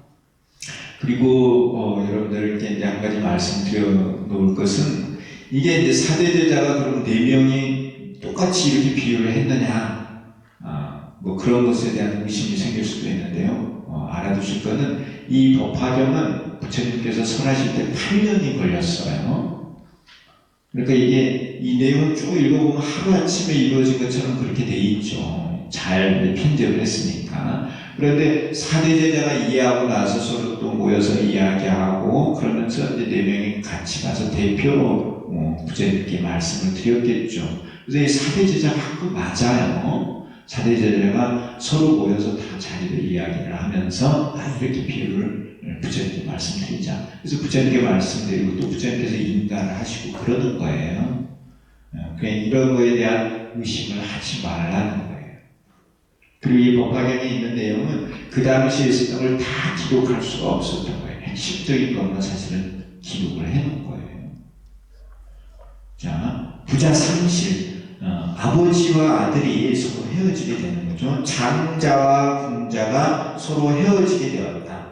그리고 여러분들께 이제 한 가지 말씀드려 놓을 것은, 이게 이제 사대 제자가 그럼 4명이 똑같이 이렇게 비유를 했느냐, 뭐 그런 것에 대한 의심이 생길 수도 있는데요. 알아두실 것은 이 법화경은 부처님께서 설하실 때 8년이 걸렸어요. 그러니까 이게 이 내용을 쭉 읽어보면 하루아침에 이루어진 것처럼 그렇게 돼 있죠. 잘 편집을 했으니까. 그런데 사대 제자가 이해하고 나서 서로 또 모여서 이야기하고 그러면서 이제 4명이 같이 가서 대표로 부처님께 말씀을 드렸겠죠. 그래서 이 사대 제자가 한 거 맞아요. 사대 제자가 서로 모여서 다 자기들 이야기를 하면서 이렇게 비유를 부처님께 말씀드리자. 그래서 부처님께 말씀드리고 또 부처님께서 인가를 하시고 그러는 거예요. 그냥 이런 거에 대한 의심을 하지 말라는 거예요. 그리고 이 법화경에 있는 내용은 그 당시에 있었던 걸 다 기록할 수가 없었던 거예요. 핵심적인 것만 사실은 기록을 해놓은 거예요. 자, 부자 상실. 아버지와 아들이 서로 헤어지게 되는 거죠. 장자와 궁자가 서로 헤어지게 되었다.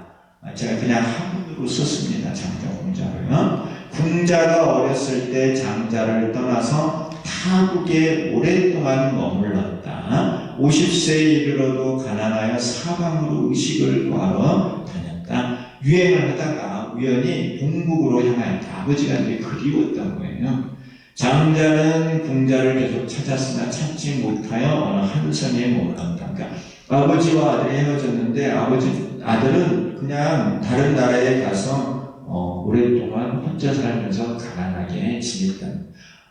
제가 그냥 한문으로 썼습니다. 장자, 궁자로요. 궁자가 어렸을 때 장자를 떠나서 타국에 오랫동안 머물렀다. 50세에 이르러도 가난하여 사방으로 의식을 구하러 다녔다. 유행을 하다가 우연히 동북으로 향하였다. 아버지가 이제 그리웠던 거예요. 장자는 궁자를 계속 찾았으나 찾지 못하여 어느 한 섬에 머물렀다. 그러니까 아버지와 아들이 헤어졌는데 아들은 그냥 다른 나라에 가서 오랫동안 혼자 살면서 가난하게 지냈다.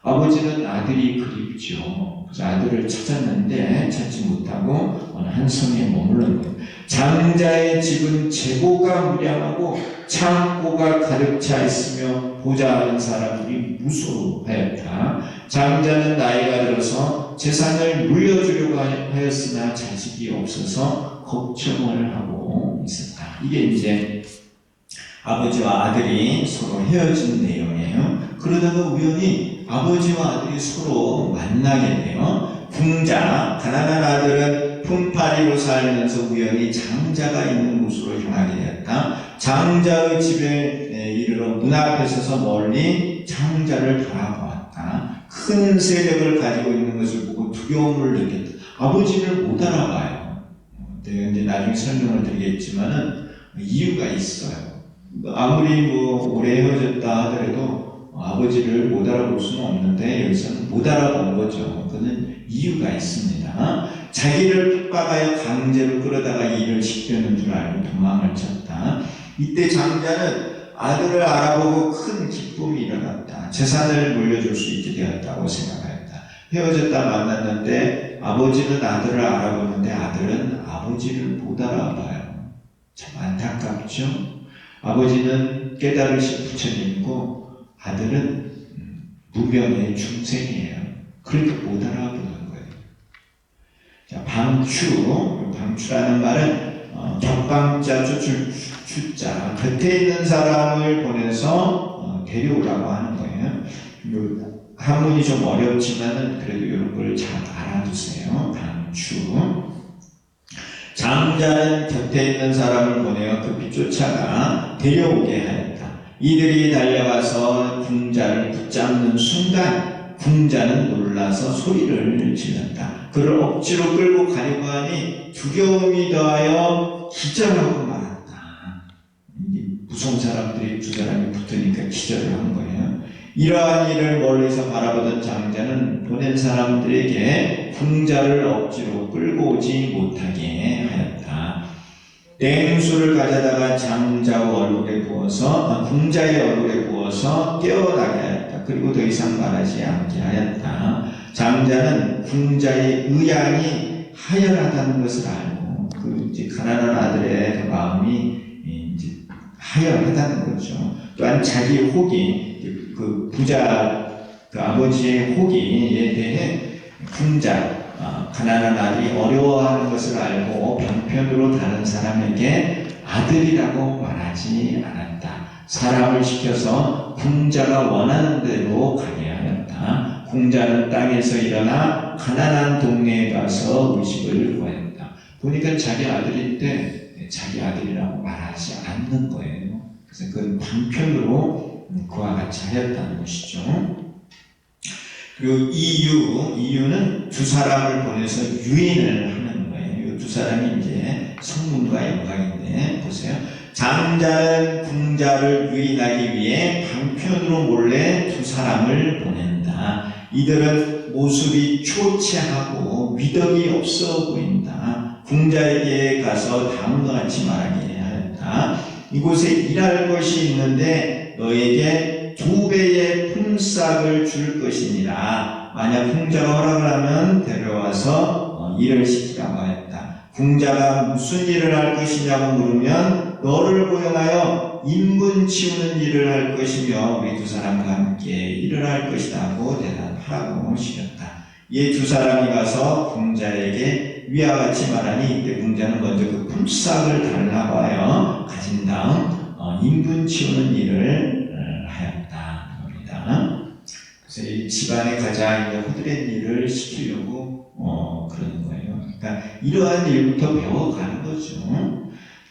아버지는 아들이 그립죠. 그래서 아들을 찾았는데 찾지 못하고 어느 한 섬에 머물렀는 거예요. 장자의 집은 재고가 무량하고 창고가 가득 차 있으며 보자 하는 사람들이 무소하였다. 장자는 나이가 들어서 재산을 물려주려고 하였으나 자식이 없어서 걱정을 하고 있었다. 이게 이제 아버지와 아들이 서로 헤어진 내용이에요. 그러다가 우연히 아버지와 아들이 서로 만나게 돼요. 궁자, 가난한 아들은 품팔이로 살면서 우연히 장자가 있는 곳으로 향하게 되었다. 장자의 집에 이르러 문 앞에 서서 멀리 장자를 바라보았다. 큰 세력을 가지고 있는 것을 보고 두려움을 느꼈다. 아버지를 못 알아봐요. 내가 이제 나중에 설명을 드리겠지만은 이유가 있어요. 아무리 오래 헤어졌다 하더라도 아버지를 못 알아볼 수는 없는데 여기서는 못 알아본 거죠. 그는 이유가 있습니다. 자기를 핍박하여 강제로 끌어다가 일을 시키려는 줄 알고 도망을 쳤다. 이때 장자는 아들을 알아보고 큰 기쁨이 일어났다. 재산을 물려줄 수 있게 되었다고 생각하였다. 헤어졌다 만났는데 아버지는 아들을 알아보는데 아들은 아버지를 못 알아봐요. 참 안타깝죠? 아버지는 깨달으신 부처님이고 아들은 무명의 중생이에요. 그러니까 못 알아보는 거예요. 자, 방추라는 말은 격방자, 추자, 곁에 있는 사람을 보내서 데려오라고 하는 거예요. 한문이 좀 어렵지만은 그래도 이런 걸 잘 알아두세요. 방추. 장자는 곁에 있는 사람을 보내어 급히 쫓아가 데려오게 하였다. 이들이 달려가서 궁자를 붙잡는 순간 궁자는 놀라서 소리를 질렀다. 그를 억지로 끌고 가려고 하니 두려움이 더하여 기절하고 말았다. 무서운 사람들이 두 사람이 붙으니까 기절을 한 거예요. 이러한 일을 멀리서 바라보던 장자는 보낸 사람들에게 궁자를 억지로 끌고 오지 못하게 하였다. 냉수를 가져다가 장자의 얼굴에 부어서 궁자의 얼굴에 부어서 깨어나게 하였다. 그리고 더 이상 말하지 않게 하였다. 장자는 궁자의 의향이 하열하다는 것을 알고 이제 가난한 아들의 그 마음이 이제 하열하다는 거죠. 또한 자기 혹이 그 부자 그 아버지의 호기에 대해 궁자 가난한 아들이 어려워하는 것을 알고 방편으로 다른 사람에게 아들이라고 말하지 않았다. 사람을 시켜서 궁자가 원하는 대로 가게 하였다. 궁자는 땅에서 일어나 가난한 동네에 가서 의식을 구했다. 보니까 자기 아들인데 자기 아들이라고 말하지 않는 거예요. 그래서 그건 방편으로 그와 같이 하였다는 것이죠. 그리고 이유는 두 사람을 보내서 유인을 하는 거예요. 이 두 사람이 이제 성문과 영광인데 보세요. 장자는 궁자를 유인하기 위해 방편으로 몰래 두 사람을 보낸다. 이들은 모습이 초췌하고 위덕이 없어 보인다. 궁자에게 가서 다음과 같이 말하게 하였다. 이곳에 일할 것이 있는데 너에게 2배의 품삯을 줄 것이니라. 만약 궁자가 허락을 하면 데려와서 일을 시키라고 하였다. 궁자가 무슨 일을 할 것이냐고 물으면 너를 고용하여 인분 치우는 일을 할 것이며 우리 두 사람과 함께 일을 할 것이라고 대답하라고 시켰다. 이 두 사람이 가서 궁자에게 위와 같이 말하니 이때 궁자는 먼저 그 품삯을 달라고 하여 가진 다음 인분 치우는 일을 하였다. 겁니다. 그래서 이 집안에 가장 호들의 일을 시키려고 그러는 거예요. 그러니까 이러한 일부터 배워가는 거죠.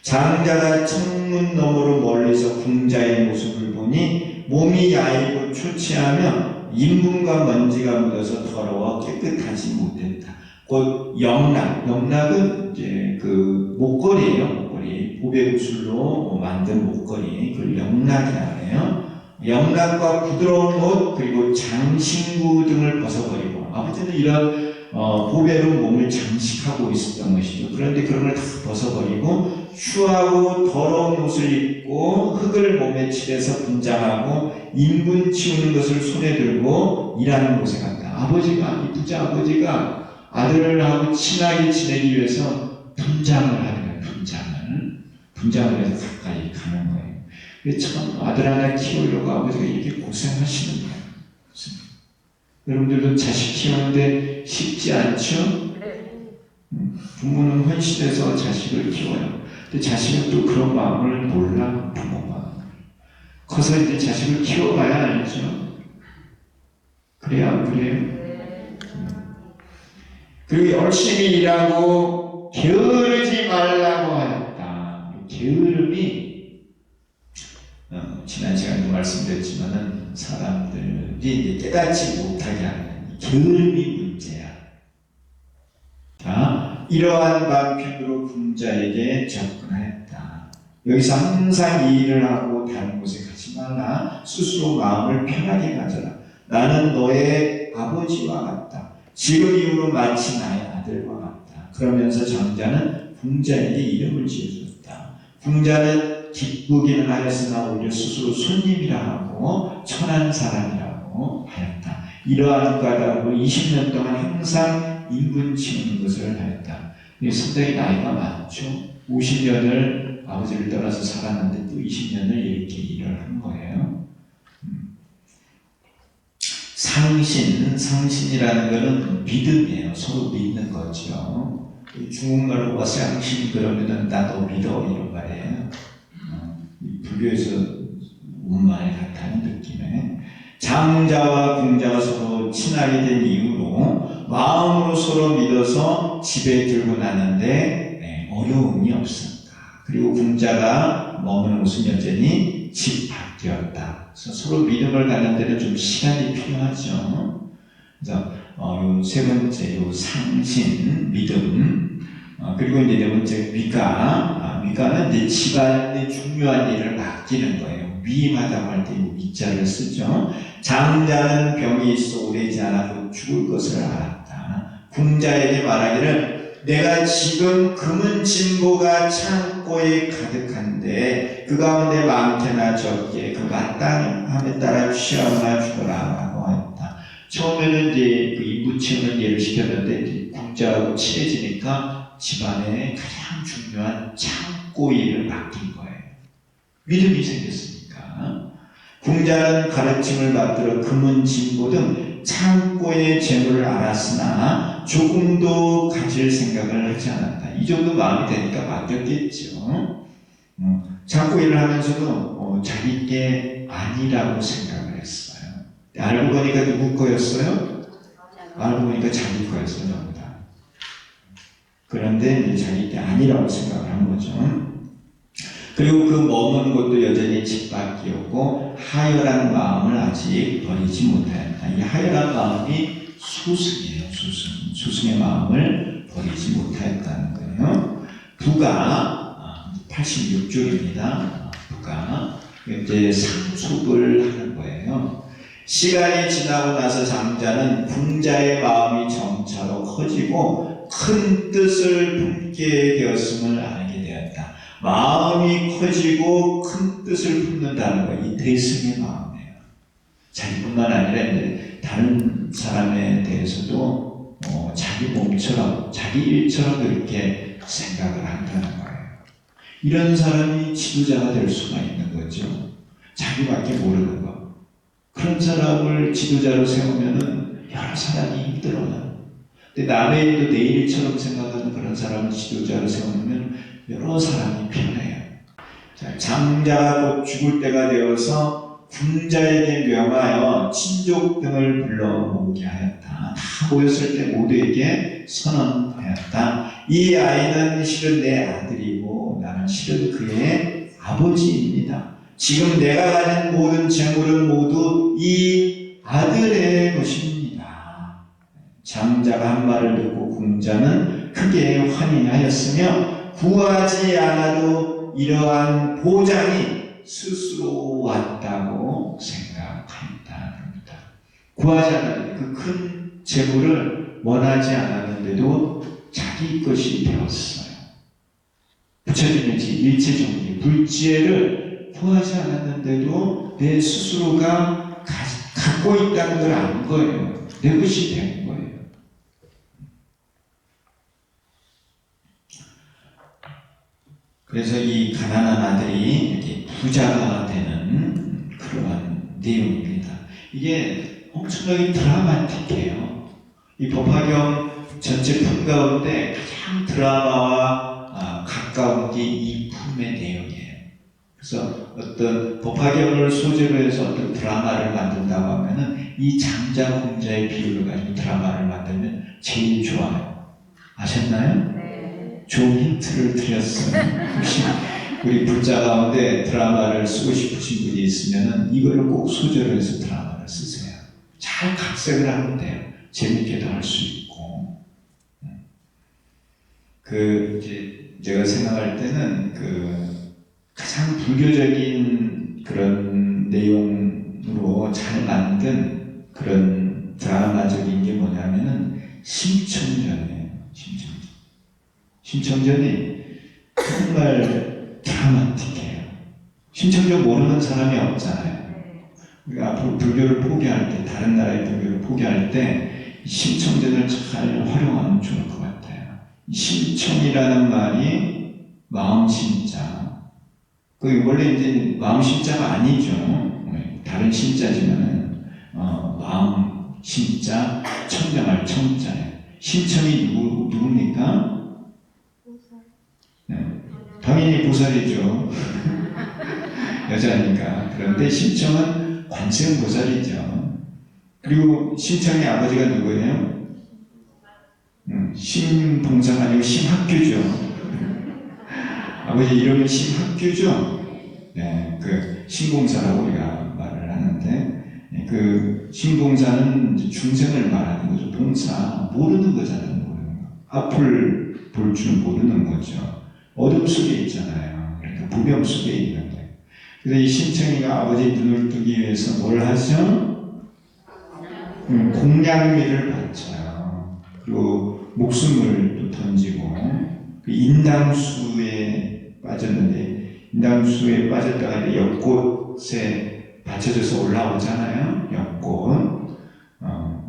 장자가 창문 너머로 멀리서 궁자의 모습을 보니 몸이 야이고 초췌하며 인분과 먼지가 묻어서 더러워 깨끗하지 못했다. 곧 영락은 이제 그 목걸이에요. 목걸이, 보배구슬로 만든 목걸이, 그걸 영락이라고 해요. 영락과 부드러운 옷 그리고 장신구 등을 벗어버리고 아버지는 이런 보배로 몸을 장식하고 있었던 것이죠. 그런데 그런 걸 다 벗어버리고 추하고 더러운 옷을 입고 흙을 몸에 칠해서 분장하고 인분 치우는 것을 손에 들고 일하는 곳에 갔다. 이 부자 아버지가 아들하고 친하게 지내기 위해서 분장을 하는 거예요. 분장을 해서 가까이 가는 거예요. 참 아들 하나 키우려고 아버지가 이렇게 고생하시는 거예요. 여러분들도 자식 키우는데 쉽지 않죠? 부모는 헌신해서 자식을 키워요. 근데 자식은 또 그런 마음을 몰라, 부모가. 커서 이제 자식을 키워봐야 알죠. 그래요, 안 그래요? 그리고 열심히 일하고 게으르지 말라고 하였다. 게으름이 지난 시간에도 말씀드렸지만은 사람들이 이제 깨닫지 못하게 하는 게으름이 문제야. 자, 이러한 방편으로 군자에게 접근하였다. 여기서 항상 이 일을 하고 다른 곳에 가지 말라. 스스로 마음을 편하게 가져라. 나는 너의 아버지와 같다. 지금 이후로 마치 나의 아들과 같다. 그러면서 장자는 궁자에게 이름을 지어줬다. 궁자는 기쁘기는 하였으나 오히려 스스로 손님이라 하고 천한 사람이라고 하였다. 이러한 까닭으로 20년 동안 항상 인분 치는 것을 하였다. 상당히 나이가 많죠. 50년을 아버지를 떠나서 살았는데 또 20년을 이렇게 일을 한 거예요. 상신이라는 것은 믿음이에요. 서로 믿는 거죠. 중국말로 와 상신 그러면은 나도 믿어 이런 말이에요. 불교에서 온 말 같다는 느낌에 장자와 궁자가 서로 친하게 된 이후로 마음으로 서로 믿어서 집에 들고 나는데 어려움이 없었다. 그리고 궁자가 머무는 곳은 여전히 집 밖이었다. 그래서 서로 믿음을 갖는 데는 좀 시간이 필요하죠. 그래서 세 번째 상신 믿음, 그리고 이제 네 번째 위가는 이제 집안의 중요한 일을 맡기는 거예요. 위임하다고 할 때 위자를 쓰죠. 장자는 병이 있어 오래지 않아 곧 죽을 것을 알았다. 궁자에게 말하기를 내가 지금 금은 진보가 창고에 가득한데 그 가운데 많게나 적게 그 마땅함에 따라 취하거나 주거라 라고 했다. 처음에는 이제 그 인부치는 예를 시켰는데 궁자하고 친해지니까 집안의 가장 중요한 창고 일을 맡긴 거예요. 믿음이 생겼으니까. 궁자는 가르침을 받들어 금은 진보 등 창고의 재물을 알았으나 조금도 가질 생각을 하지 않았다. 이 정도 마음이 되니까 맡겼겠죠. 창고 일을 하면서도 자기 게 아니라고 생각을 했어요. 알고 보니까 누구 거였어요? 알고 보니까 자기 거였어요. 전부 다. 그런데 자기 게 아니라고 생각을 한 거죠. 그리고 그 머문 곳도 여전히 집 밖이었고 하열한 마음을 아직 버리지 못하였다. 이 하열한 마음이 소승이에요. 소승의 마음을 버리지 못하였다는 거예요. 부가 86쪽입니다. 부가 이제 상속을 하는 거예요. 시간이 지나고 나서 장자는 궁자의 마음이 점차로 커지고 큰 뜻을 품게 되었음을 알게 되었다. 마음이 커지고 큰 뜻을 품는다는 거, 이 대승의 마음이에요. 자기뿐만 아니라 이제 다른 사람에 대해서도 자기 몸처럼, 자기 일처럼 그렇게 생각을 한다는 거예요. 이런 사람이 지도자가 될 수가 있는 거죠. 자기밖에 모르는 거. 그런 사람을 지도자로 세우면은 여러 사람이 힘들어요. 근데 남의 일도 내 일처럼 생각하는 그런 사람을 지도자로 세우면 여러 사람이 편해요. 자, 장자가 곧 죽을 때가 되어서 궁자에게 명하여 친족 등을 불러 모으게 하였다. 다 모였을 때 모두에게 선언하였다. 이 아이는 실은 내 아들이고 나는 실은 그의 아버지입니다. 지금 내가 가진 모든 재물은 모두 이 아들의 것입니다. 장자가 한 말을 듣고 궁자는 크게 환희하였으며 구하지 않아도 이러한 보장이 스스로 왔다고 생각한답니다. 구하지 않았는데 그 큰 재물을 원하지 않았는데도 자기 것이 되었어요. 부처님의 일체정리, 불지혜를 구하지 않았는데도 내 스스로가 갖고 있다는 걸 안 거예요. 내 것이 된 거예요. 그래서 이 가난한 아들이 이렇게 부자가 되는 그러한 내용입니다. 이게 엄청나게 드라마틱해요. 이 법화경 전체 품 가운데 가장 드라마와 가까운 게 이 품의 내용이에요. 그래서 어떤 법화경을 소재로 해서 어떤 드라마를 만든다고 하면은 이 장자 공자의 비유를 가지고 드라마를 만들면 제일 좋아요. 아셨나요? 네. 좋은 힌트를 드렸어요. 혹시 우리 불자 가운데 드라마를 쓰고 싶으신 분이 있으면은 이거를 꼭 소재로 해서 드라마를 쓰세요. 잘 각색을 하면 돼요. 재밌게도 할 수 있고. 이제 제가 생각할 때는 가장 불교적인 그런 내용으로 잘 만든 그런 드라마적인 게 뭐냐면은 심청전이에요. 심청전이 정말 드라마틱해요. 심청전 모르는 사람이 없잖아요. 우리가 앞으로 불교를 포기할 때, 다른 나라의 불교를 포기할 때 심청전을 잘 활용하면 좋을 것 같아요. 심청이라는 말이 마음심자. 원래 이제 마음심자가 아니죠. 다른 심자지만은 마음 심자, 청정할 청자예요. 심청이 누굽니까? 네. 당연히 보살이죠. 여자니까. 그런데 심청은 관세음보살이죠. 그리고 심청의 아버지가 누구예요? 심봉사가 아니고 심학규죠. 아버지 이름은 심학규죠. 네, 심봉사라고 우리가 말을 하는데, 심봉사는 이제 중생을 말하는 거죠. 봉사 모르는 거잖아요. 모르는 거. 앞을 볼 줄 모르는 거죠. 어둠 속에 있잖아요. 그러니까 무명 속에 있는 거예요. 그래서 이 심청이가 아버지 눈을 뜨기 위해서 뭘 하죠? 공양미를 바쳐요. 그리고 목숨을 또 던지고 인당수에 빠졌는데 인당수에 빠졌다가 이제 연꽃에 받쳐져서 올라오잖아요. 연꽃.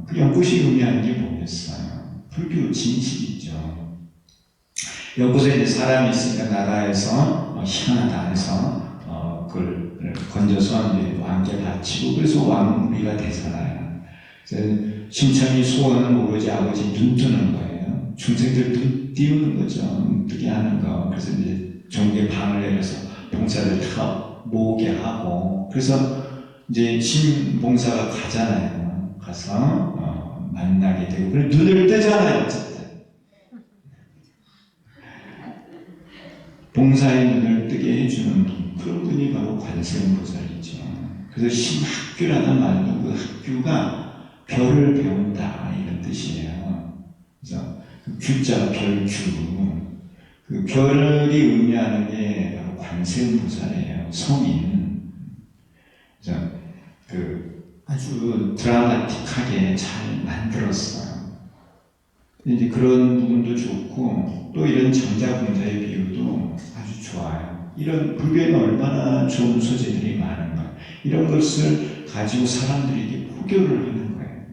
그 연꽃이 의미하는 게 뭐겠어요? 불교 진실이죠. 연꽃에 이제 사람이 있으니까 나라에서 희한하다 해서 그걸 건져서 이제 왕께 바치고 그래서 왕비가 되잖아요. 그래서 심청이 소원은 오로지 아버지 눈 뜨는 거예요. 중생들 눈 띄우는 거죠. 눈 뜨게 하는 거. 그래서 이제 종교에 방을 내려서 봉사를 다 모으게 하고 그래서 이제 신봉사가 가잖아요. 가서 만나게 되고 그래 눈을 뜨잖아요. 어쨌든 봉사의 눈을 뜨게 해주는 분, 그런 분이 바로 관세음보살이죠. 그래서 심학규라는 말도 그 학규가 별을 배운다 이런 뜻이에요. 그래서 규자 별규, 그 별이 의미하는 게 바로 관세음보살이에요. 성인. 그래서 아주 드라마틱하게 잘 만들었어요. 이제 그런 부분도 좋고 또 이런 장자공자의 비유도 아주 좋아요. 이런 불교에는 얼마나 좋은 소재들이 많은가. 이런 것을 가지고 사람들에게 포교를 하는 거예요.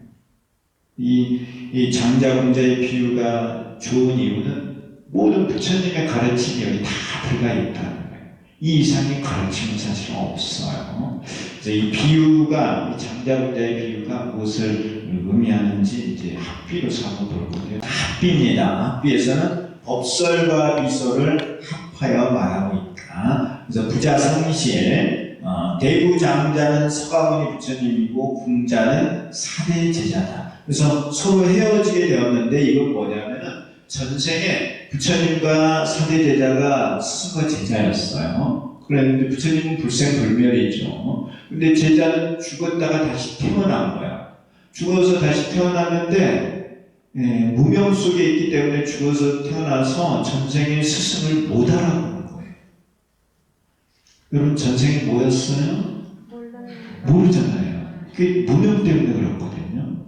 이 장자공자의 비유가 좋은 이유는 모든 부처님의 가르침이 여기 다 들어가 있다는 거예요. 이 이상의 가르침은 사실 없어요. 그래서 이 비유가, 이 장자공자의 비유가 무엇을 의미하는지 이제 합비로 삼아 볼 건데요. 합비입니다. 합비에서는 법설과 비설을 합하여 말하고 있다. 그래서 부자성실, 대부장자는 서가모니 부처님이고 궁자는 사대 제자다. 그래서 서로 헤어지게 되었는데 이건 뭐냐면은 전생에 부처님과 사대 제자가 스승과 제자였어요. 그랬는데 부처님은 불생불멸이죠. 근데 제자는 죽었다가 다시 태어난 거야. 죽어서 다시 태어났는데 무명 속에 있기 때문에 죽어서 태어나서 전생의 스승을 못 알아보는 거예요. 여러분 전생이 뭐였어요? 모르잖아요. 그게 무명 때문에 그렇거든요.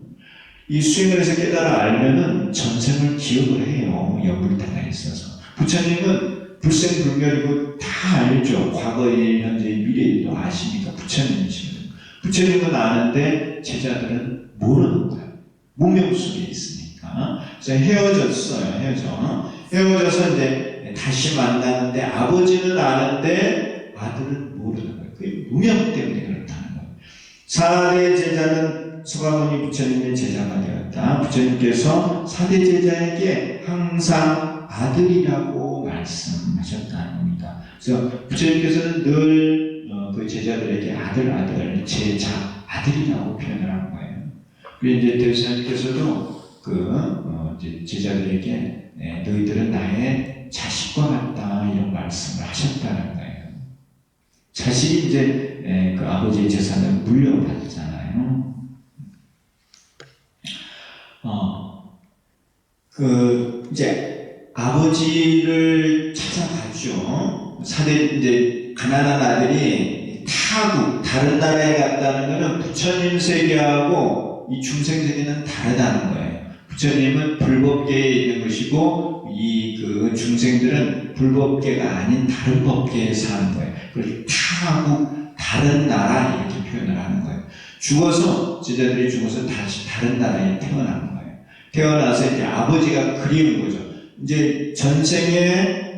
이 수행을 해서 깨달아 알면은 전생을 기억을 해요. 연불타가 있어서. 부처님은 불생불멸이고 다 알죠. 과거의, 현재의, 미래일도 아시니까 부처님이시거든요. 부처님은 아는데 제자들은 모르는 거예요. 무명 속에 있으니까. 그래서 헤어졌어요. 헤어져서 이제 다시 만나는데 아버지는 아는데 아들은 모르는 거예요. 그게 무명 때문에 그렇다는 거예요. 사대 제자는 서가모니 부처님의 제자가 되었다. 부처님께서 사대 제자에게 항상 아들이라고 말씀하셨다는 겁니다. 그래서 부처님께서는 늘 그 제자들에게 아들, 제자, 아들이라고 표현을 하는 거예요. 그리고 이제 대수님께서도 이제 제자들에게 너희들은 나의 자식과 같다 이런 말씀을 하셨다는 거예요. 자식이 이제 그 아버지의 재산을 물려받잖아요. 이제 아버지를 찾아가죠. 이제 가난한 아들이 타국, 다른 나라에 갔다는 것은 부처님 세계하고 이 중생 세계는 다르다는 거예요. 부처님은 불법계에 있는 것이고, 그 중생들은 불법계가 아닌 다른 법계에 사는 거예요. 그걸 타국, 다른 나라 이렇게 표현을 하는 거예요. 제자들이 죽어서 다시 다른 나라에 태어나는 거예요. 태어나서 이제 아버지가 그리운 거죠. 이제 전생에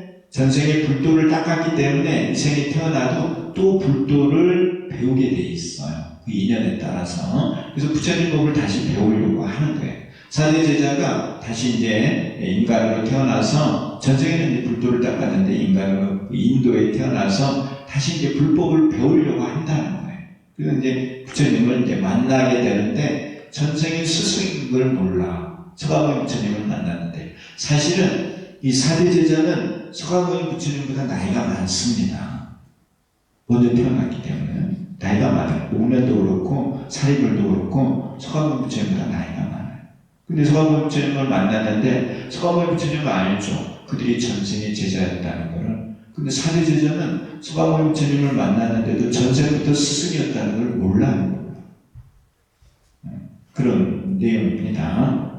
불도를 닦았기 때문에 이 생에 태어나도 또 불도를 배우게 돼 있어요. 그 인연에 따라서. 그래서 부처님 법을 다시 배우려고 하는 거예요. 사대 제자가 다시 이제 인간으로 태어나서 전생에는 이제 불도를 닦았는데 인간으로 인도에 태어나서 다시 이제 불법을 배우려고 한다는 거예요. 그래서 이제 부처님을 이제 만나게 되는데 전생의 스승인 걸 몰라. 서가모니 부처님을 만났는데 사실은 이 사대 제자는 서가모니 부처님보다 나이가 많습니다. 먼저 태어났기 때문에 나이가 많아요. 목련도 그렇고 사리불도 그렇고 서가모니 부처님보다 나이가 많아요. 근데 서가모니 부처님을 만났는데 서가모니 부처님은 알죠. 그들이 전생의 제자였다는 것을. 근데 사대 제자는 서가모니 부처님을 만났는데도 전생부터 스승이었다는 걸 몰라요. 그런 내용입니다.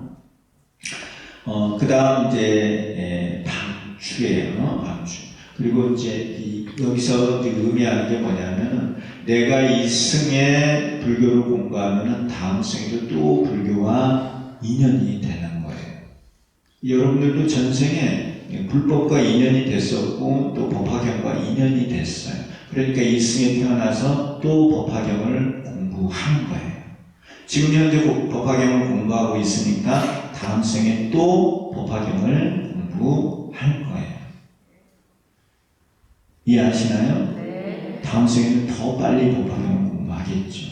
그 다음 이제 방추예요. 방추. 그리고 이제 여기서 의미하는 게 뭐냐면은 내가 이 승에 불교를 공부하면은 다음 생에도 또 불교와 인연이 되는 거예요. 여러분들도 전생에 불법과 인연이 됐었고 또 법화경과 인연이 됐어요. 그러니까 이 승에 태어나서 또 법화경을 공부하는 거예요. 지금 현재 법화경을 공부하고 있으니까 다음 생에 또 법화경을 공부할 거예요. 이해하시나요? 네. 다음 생에는 더 빨리 법화경을 공부하겠죠.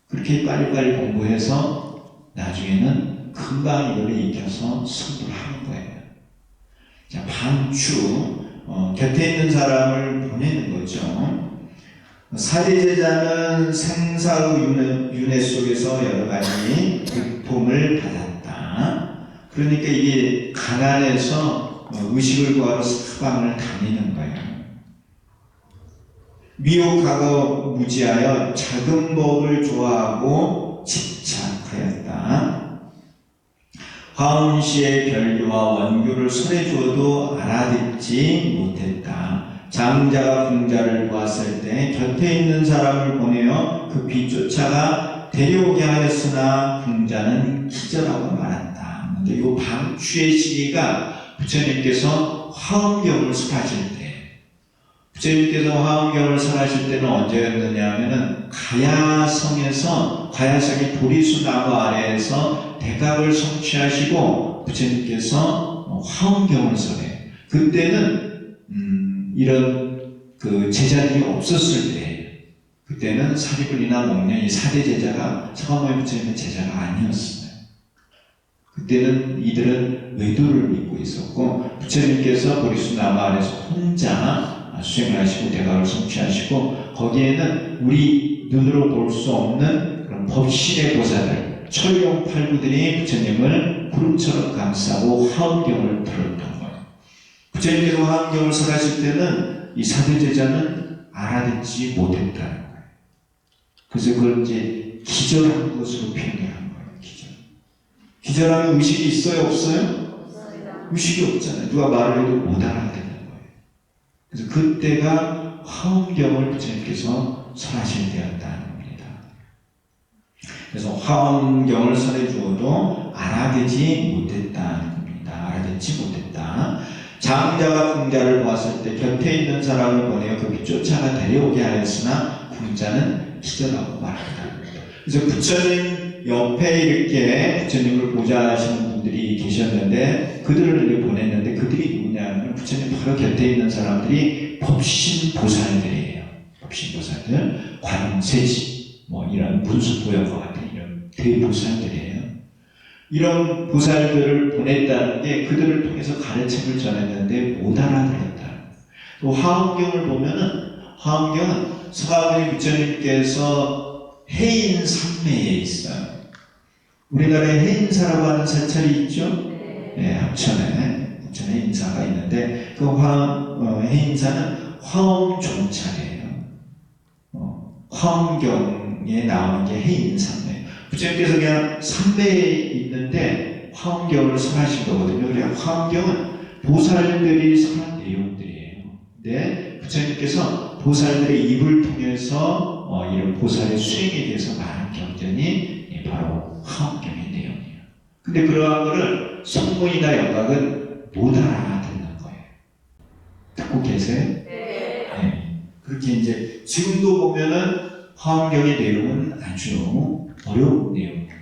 그렇게 빨리빨리 공부해서 나중에는 금방 이걸 익혀서 승부를 하는 거예요. 자, 방추. 곁에 있는 사람을 보내는 거죠. 사제제자는 생사의 윤회 속에서 여러 가지 고통을 받았다. 그러니까 이게 가난해서 의식을 구하러 사방을 다니는 거예요. 미혹하고 무지하여 작은 법을 좋아하고 집착하였다. 화엄시의 별교와 원교를 설해 주어도 알아듣지 못했다. 장자가 궁자를 보았을 때 곁에 있는 사람을 보내어 급히 쫓아가 데려오게 하였으나 궁자는 기절하고 말았다. 근데 이 방추의 시기가 부처님께서 화엄경을 설하실 때, 부처님께서 화엄경을 설하실 때는 언제였느냐 하면은 가야성의 보리수 나무 아래에서 대각을 성취하시고 부처님께서 화엄경을 설해요. 그때는 이런 그 제자들이 없었을 때, 그때는 사리불이나 목련 이 사대 제자가 서가모니 부처님의 제자가 아니었어요. 그때는 이들은 외도를 믿고 있었고 부처님께서 보리수 나무 아래에서 혼자 수행을 하시고 대각을 성취하시고 거기에는 우리 눈으로 볼 수 없는 그런 법신의 보살들, 철룡팔구들이 부처님을 구름처럼 감싸고 화엄경을 들었던 거예요. 부처님께서 화엄경을 설하실 때는 이 사대 제자는 알아듣지 못했다는 거예요. 그래서 그걸 이제 기절한 것으로 표현을 한 거예요. 기절하면 의식이 있어요? 없어요? 없어요. 의식이 없잖아요. 누가 말을 해도 못 알아듣는 거예요. 그래서 그때가 화엄경을 부처님께서 설하실 때였다는 겁니다. 그래서 화엄경을 설해 주어도 알아듣지 못했다는 겁니다. 알아듣지 못했다. 장자가 궁자를 보았을 때 곁에 있는 사람을 보내어 급히 쫓아가 데려오게 하였으나 궁자는 기절하고 말았다. 그래서 부처님 옆에 이렇게 부처님을 보좌하시는 분들이 계셨는데 그들을 이렇게 보냈는데 그들이 누구냐 하면 부처님 바로 곁에 있는 사람들이 법신보살들이에요. 법신보살들, 관세지, 뭐 이런 문수보현과 같은 이런 대보살들이에요. 이런 보살들을 보냈다는 게 그들을 통해서 가르침을 전했는데 못 알아들었다. 또 화엄경을 보면은 화엄경은 서가모니 부처님께서 해인 산매에 있어요. 우리나라에 해인사라고 하는 사찰이 있죠? 네, 합천에 해인사가 있는데 그 해인사는 화엄종찰이에요. 화엄경에 나오는 게 해인산매. 부처님께서 그냥 산매에 있는데 화엄경을 설하신 거거든요. 그래서 화엄경은 보살들이 설한 내용들이에요. 근데 부처님께서 보살들의 입을 통해서 이런 보살의 수행에 대해서 말한 경전이 바로 화엄경의 내용이에요. 근데 그러한 거를 성문이나 영각은 못 알아듣는 거예요. 듣고 계세요? 네. 그렇게 이제 지금도 보면은 화엄경의 내용은 아주 어려운 내용입니다.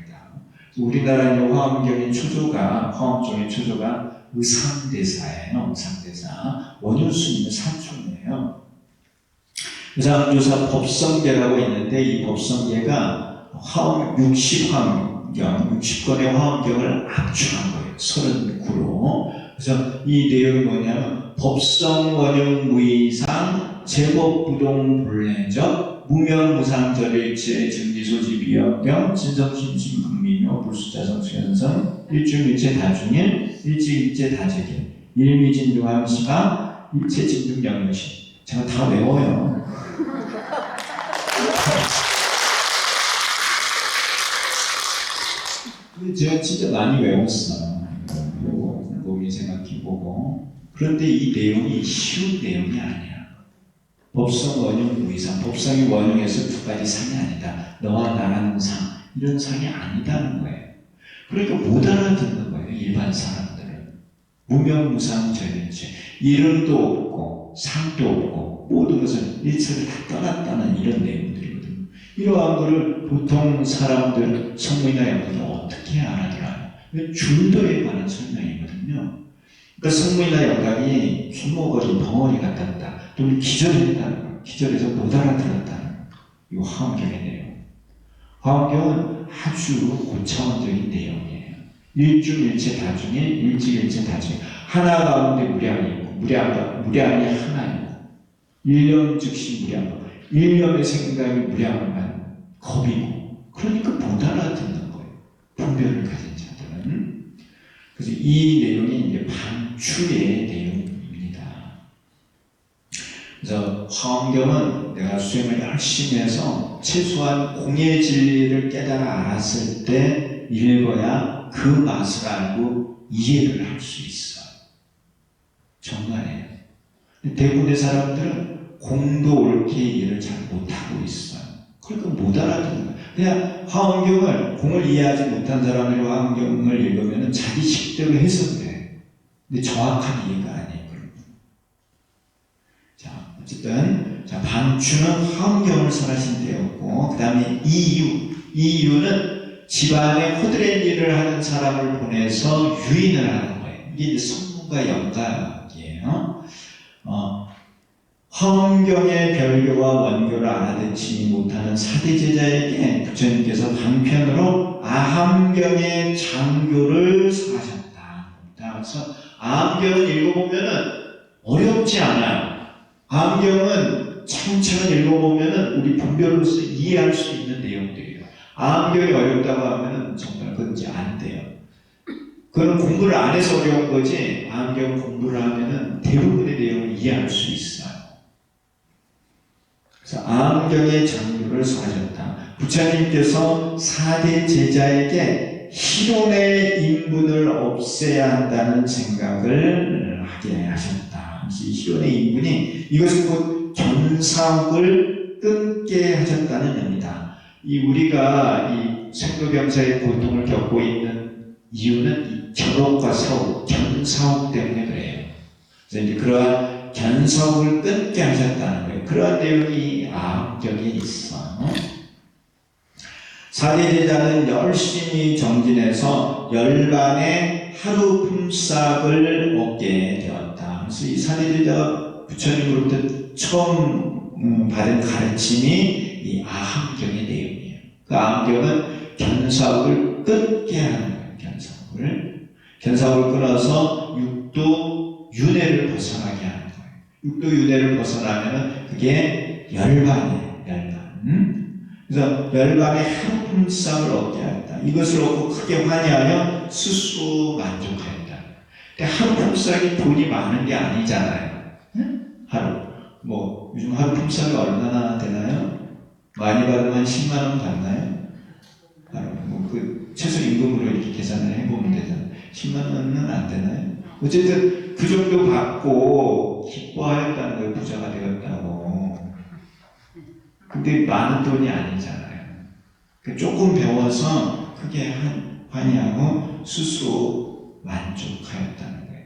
우리나라 화엄경의 초조가 화엄종의 초조가 의상대사예요. 의상대사 원효스님의 사촌이에요. 의상조사 법성계라고 있는데 이 법성계가 화엄 60화엄경, 60권의 화엄경을 압축한 거예요. 39로. 그래서 이 내용이 뭐냐면 법성원용 무이상 제법부동 본래적 무명무상절일체 증기소지 비연경 진성심심 극미묘 불수자성 수연성 일중일체 다중일 일지일체 다재길 일미진중함시가 일체진중영유시. 제가 다 외워요. 제가 진짜 많이 외웠어요. 곰곰이 생각해보고. 그런데 이 내용이 쉬운 내용이 아니야. 법성, 원용, 무의상. 법성이 원용에서 두 가지 상이 아니다. 너와 나라는 상. 이런 상이 아니다는 거예요. 그러니까 못 알아듣는 거예요. 일반 사람들은. 무명무상 절일체. 이름도 없고 상도 없고 모든 것은 일체를 다 떠났다는 이런 내용들이거든요. 이러한 거를 보통 사람들 성문이나 영문이 어떻게 알아들어요? 줄도에 관한 설명이거든요. 그러니까 성문이나 영각이 주먹어린 덩어리 같았다. 또는 기절했다는 거. 기절해서 못 알아들었다는 이 화엄경의 내용. 화엄경은 아주 고차원적인 내용이에요. 일중일체 다중에 일지일체 다중에 하나 가운데 무량이 있고 무량이 하나이고 일념 즉시 무량. 일념의 생각이 무량한 겁이고 그러니까 못 알아듣는 거예요. 분별을 가진 자들은. 그래서 이 내용이 이제 반추의 내용입니다. 그래서 화엄경은 내가 수행을 열심히 해서 최소한 공예 진리를 깨달아 알았을 때 읽어야 그 맛을 알고 이해를 할 수 있어요. 정말이에요. 대부분의 사람들은 공도 옳게 이해를 잘 못하고 있어요. 그러니까 못 알아듣는 거예요. 그냥 화엄경을 공을 이해하지 못한 사람들이 화엄경을 읽으면 자기 식대로 해석을 해요. 근데 정확한 이해가 아니에요. 자, 어쨌든 반추는 화엄경을 설하신 때였고 그 다음에 이유는 집안에 호드렛 일을 하는 사람을 보내서 유인을 하는 거예요. 이게 이제 성문과 영각이에요. 화엄경의 별교와 원교를 알아듣지 못하는 사대제자에게 부처님께서 방편으로 아함경의 장교를 설하셨다. 그래서 아함경을 읽어보면은 어렵지 않아요. 아함경은 차근차근 읽어보면은 우리 분별로서 이해할 수 있는 내용들이에요. 아함경이 어렵다고 하면은 정말 그건 이제 안 돼요. 그건 공부를 안 해서 어려운 거지, 아함경 공부를 하면은 대부분의 내용을 이해할 수 있어요. 그래서 아함경의 장교를 설하셨다. 부처님께서 4대 제자에게 희론의 인분을 없애야 한다는 생각을 하게 하셨다. 이 희론의 인분이 이것은 곧 견사옥을 끊게 하셨다는 의미다. 우리가 이 생로병사의 고통을 겪고 있는 이유는 이 결옥과 사옥, 견사옥 때문에 그래요. 그래서 이제 그러한 견사옥을 끊게 하셨다는 거예요. 그러한 내용이 아함경에 있어요. 4대 제자는 열심히 정진해서 열반의 하루 품삯을 얻게 되었다. 그래서 이 사리들자 부처님으로부터 처음 받은 가르침이 이 아함경의 내용이에요. 그 아함경은 견사옥을 끊게 하는 거예요. 견사옥을 끊어서 육도 윤회를 벗어나게 하는 거예요. 육도 윤회를 벗어나면 그게 열반이에요. 그래서 열반의 한 품삯을 얻게 한다. 이것을 얻고 크게 환희하여 스스로 만족하였다. 근데 한 품삯이 돈이 많은 게 아니잖아요. 하루. 요즘 하루 품삯이 얼마나 되나요? 많이 받으면 10만 원 받나요? 하루. 최소 임금으로 이렇게 계산을 해보면 되잖아요. 10만 원은 안 되나요? 어쨌든 그 정도 받고 기뻐하였다는 거예요. 부자가 되었다고. 근데 많은 돈이 아니잖아요. 조금 배워서 크게 환희하고 스스로 만족하였다는 거예요.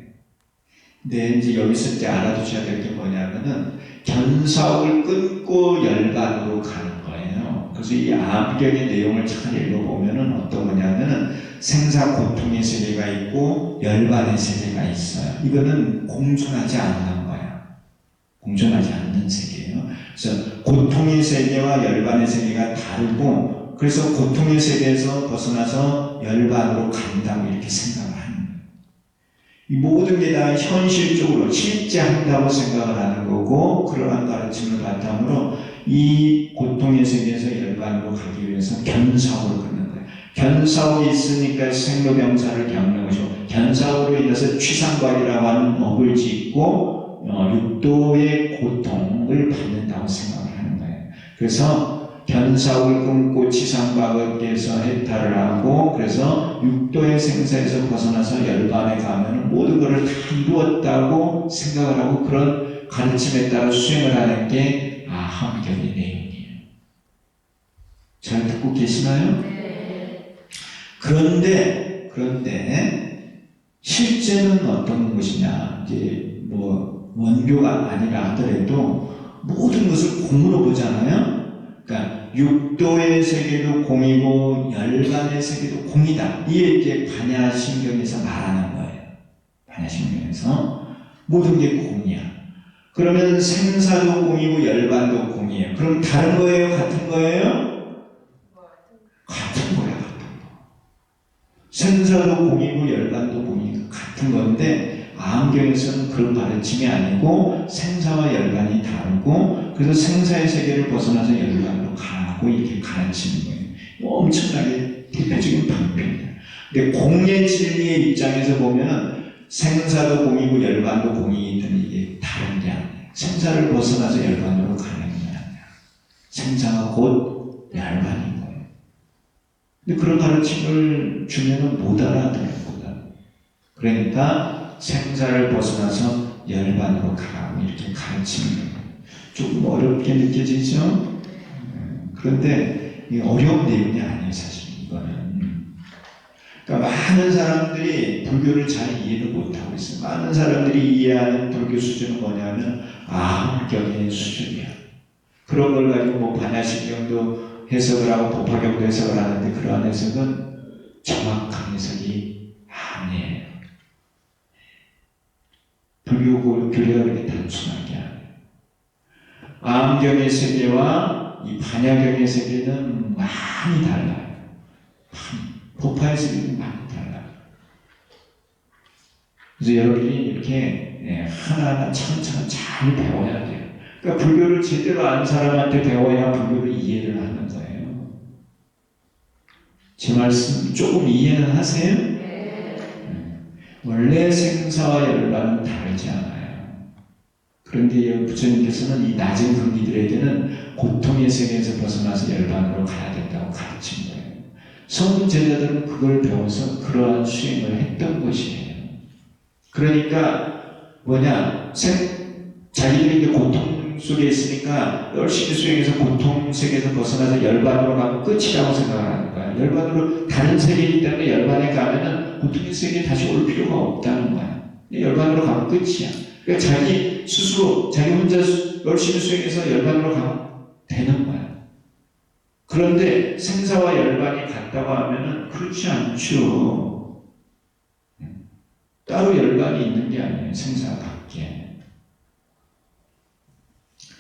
근데 이제 여기서 이제 알아두셔야 될 게 뭐냐면은 견사옥을 끊고 열반으로 가는 거예요. 그래서 이 암경의 내용을 잘 읽어보면은 어떤 거냐면은 생사 고통의 세계가 있고 열반의 세계가 있어요. 이거는 공존하지 않는 거야. 공존하지 않는 세계예요. 그래서 고통의 세계와 열반의 세계가 다르고, 그래서 고통의 세계에서 벗어나서 열반으로 간다고 이렇게 생각을 하는 거예요. 이 모든 게 다 현실적으로 실제 한다고 생각을 하는 거고, 그러한 가르침을 바탕으로 이 고통의 세계에서 열반으로 가기 위해서 견사옥을 끊는 거예요. 견사옥이 있으니까 생로병사를 겪는 것이고, 견사옥으로 인해서 취상과이라고 하는 업을 짓고 육도의 고통을 받는다고 생각을 하는 거예요. 그래서 견사옥을 끊고 치상과거에서 해탈을 하고, 그래서 육도의 생사에서 벗어나서 열반에 가면 모든 것을 다 이루었다고 생각을 하고, 그런 가르침에 따라 수행을 하는 게 아함경의 내용이에요. 잘 듣고 계시나요? 그런데 실제는 어떤 것이냐? 이제 원교가 아니라 하더라도 모든 것을 공으로 보잖아요. 그러니까 육도의 세계도 공이고 열반의 세계도 공이다. 이게 이제 반야심경에서 말하는 거예요. 반야심경에서 모든 게 공이야. 그러면 생사도 공이고 열반도 공이에요. 그럼 다른 거예요? 같은 거예요? 같은 거예요. 같은 거. 생사도 공이고 열반도 공이고 같은 건데, 암경에서는 그런 가르침이 아니고 생사와 열반이 다르고, 그래서 생사의 세계를 벗어나서 열반으로 가라고 이렇게 가르치는 거예요. 엄청나게 대표적인 방법입니다. 근데 공의 진리의 입장에서 보면은 생사도 공이고 열반도 공이든 이게 다른 게 아니에요. 생사를 벗어나서 열반으로 가는 게 아니라 생사가 곧 열반인 거예요. 근데 그런 가르침을 주면은 못 알아들어요. 그러니까 생사를 벗어나서 열반으로 가라고 이렇게 가르치는 거예요. 조금 어렵게 느껴지죠? 그런데 어려운 내용이 아니에요, 사실 이거는. 그러니까 많은 사람들이 불교를 잘 이해를 못하고 있어요. 많은 사람들이 이해하는 불교 수준은 뭐냐면 아함경의 수준이야. 그런 걸 가지고 반야심경도 해석을 하고 법화경도 해석을 하는데, 그러한 해석은 정확한 해석이 아니에요. 불교 교리가 그렇게 단순한 게 아니에요. 암경의 세계와 이 반야경의 세계는 많이 달라요. 법화의 세계는 많이 달라요. 그래서 여러분이 이렇게 하나하나 차근차근 잘 배워야 돼요. 그러니까 불교를 제대로 아는 사람한테 배워야 불교를 이해를 하는 거예요. 제 말씀 조금 이해는 하세요? 원래 생사와 열반은 다르지 않아요. 그런데 부처님께서는 이 낮은 근기들에게는 고통의 세계에서 벗어나서 열반으로 가야 된다고 가르친 거예요. 성도 제자들은 그걸 배워서 그러한 수행을 했던 것이에요. 그러니까 자기들이 고통 속에 있으니까 열심히 수행해서 고통 세계에서 벗어나서 열반으로 가면 끝이라고 생각을 하는 거야. 열반으로 다른 세계이기 때문에 열반에 가면은 고통의 세계에 다시 올 필요가 없다는 거야. 열반으로 가면 끝이야. 그러니까 자기 스스로, 자기 혼자 열심히 수행해서 열반으로 가면 되는 거야. 그런데 생사와 열반이 같다고 하면은 그렇지 않죠. 따로 열반이 있는 게 아니에요. 생사가 함께.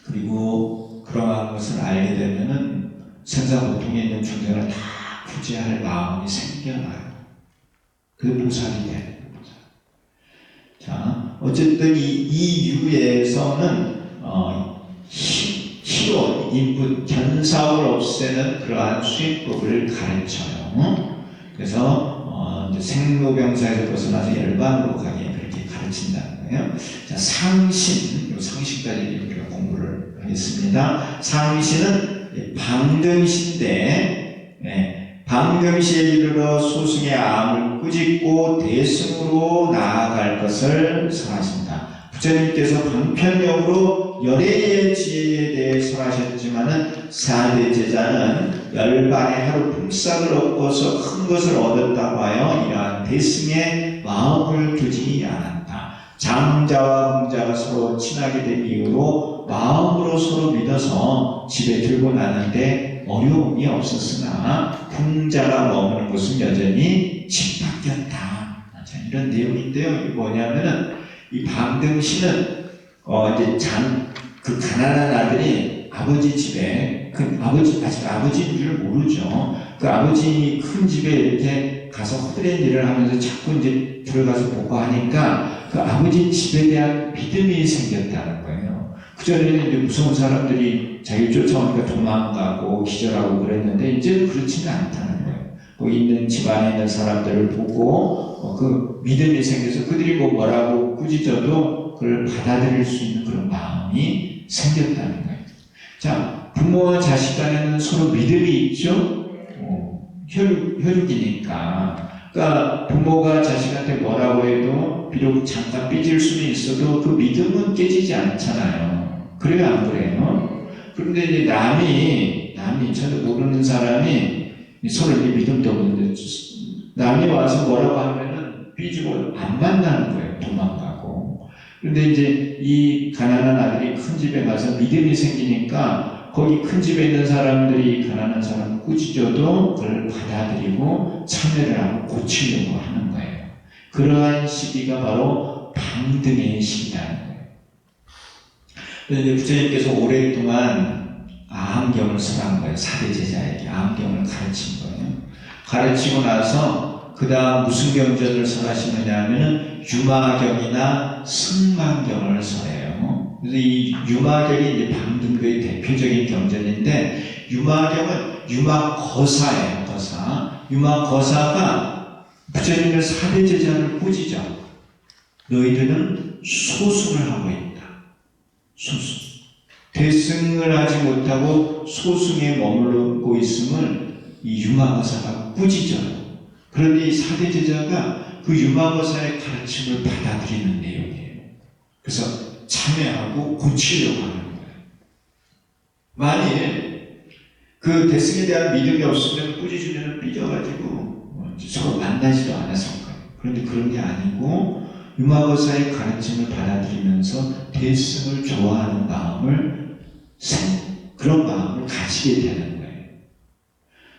그리고 그러한 것을 알게 되면은 생사고통에 있는 존재가 다 구제할 마음이 생겨나요. 그게 보살이 되는 거죠. 자, 어쨌든 이 유에서는 희론, 인분, 견사를 없애는 그러한 수행법을 가르쳐요. 그래서 이제 생로병사에서 벗어나서 열반으로 가게 그렇게 가르친다는 거예요. 자, 상신, 이 상신까지 우리가 공부를 하겠습니다. 상신은 방등시인데, 방등시에 이르러 소승의 암을 꾸짖고 대승으로 나아갈 것을 설하신다. 부처님께서 방편력으로 열애의 지혜에 대해 설하셨지만은 사대 제자는 열반의 하루 품삯을 얻고서 큰 것을 얻었다고 하여 이러한 대승의 마음을 두지 않았다. 장자와 공자가 서로 친하게 된 이후로 마음으로 서로 믿어서 집에 들고 나는데 어려움이 없었으나 공자가 머무는 곳은 여전히 집 밖이었다. 자, 이런 내용인데요. 이게 뭐냐면은 이 방등시는 이제 그 가난한 아들이 아버지 집에 아직 아버지인 줄 모르죠. 그 아버지 큰 집에 이렇게 가서 헛된 일을 하면서 자꾸 이제 들어가서 보고 하니까 그 아버지 집에 대한 믿음이 생겼다는 거예요. 그전에는 이제 무서운 사람들이 자기를 쫓아오니까 도망가고 기절하고 그랬는데 이제는 그렇지는 않다는 거예요. 거기 있는 집안에 있는 사람들을 보고 그 믿음이 생겨서 그들이 뭐라고 꾸짖어도 그걸 받아들일 수 있는 그런 마음이 생겼다는 거예요. 자, 부모와 자식 간에는 서로 믿음이 있죠? 혈육이니까. 그러니까 부모가 자식한테 뭐라고 해도 비록 잠깐 삐질 수는 있어도 그 믿음은 깨지지 않잖아요. 그래요, 안 그래요? 그런데 이제 남이 전혀 모르는 사람이 서로 이제 믿음도 없는데 남이 와서 뭐라고 하면은 삐지고 안 만나는 거예요. 도망가고. 그런데 이제 이 가난한 아들이 큰 집에 가서 믿음이 생기니까 거기 큰 집에 있는 사람들이 가난한 사람을 꾸짖어도 그걸 받아들이고 참여를 하고 고치려고 하는 거예요. 그러한 시기가 바로 방등의 시기라는 거예요. 그런데 부처님께서 오랫동안 아함경을 설한 거예요. 사대 제자에게 아함경을 가르친 거예요. 가르치고 나서 그 다음 무슨 경전을 설하시느냐 하면은 유마경이나 승만경을 설해요. 그래서 이 유마경이 이제 방등교의 대표적인 경전인데 유마경은 유마거사예요. 거사. 유마거사가 부처님의 사대 제자를 꾸짖어. 너희들은 소승을 하고 있다. 소승. 대승을 하지 못하고 소승에 머물고 있음을 이 유마거사가 꾸짖어요. 그런데 이 사대 제자가 그 유마거사의 가르침을 받아들이는 내용이에요. 그래서 참여하고 고치려고 하는 거예요. 만일 그 대승에 대한 믿음이 없으면 꾸짖으면 삐져가지고 서로 만나지도 않았을 거예요. 그런데 그런 게 아니고 유마거사의 가르침을 받아들이면서 대승을 좋아하는 그런 마음을 가지게 되는 거예요.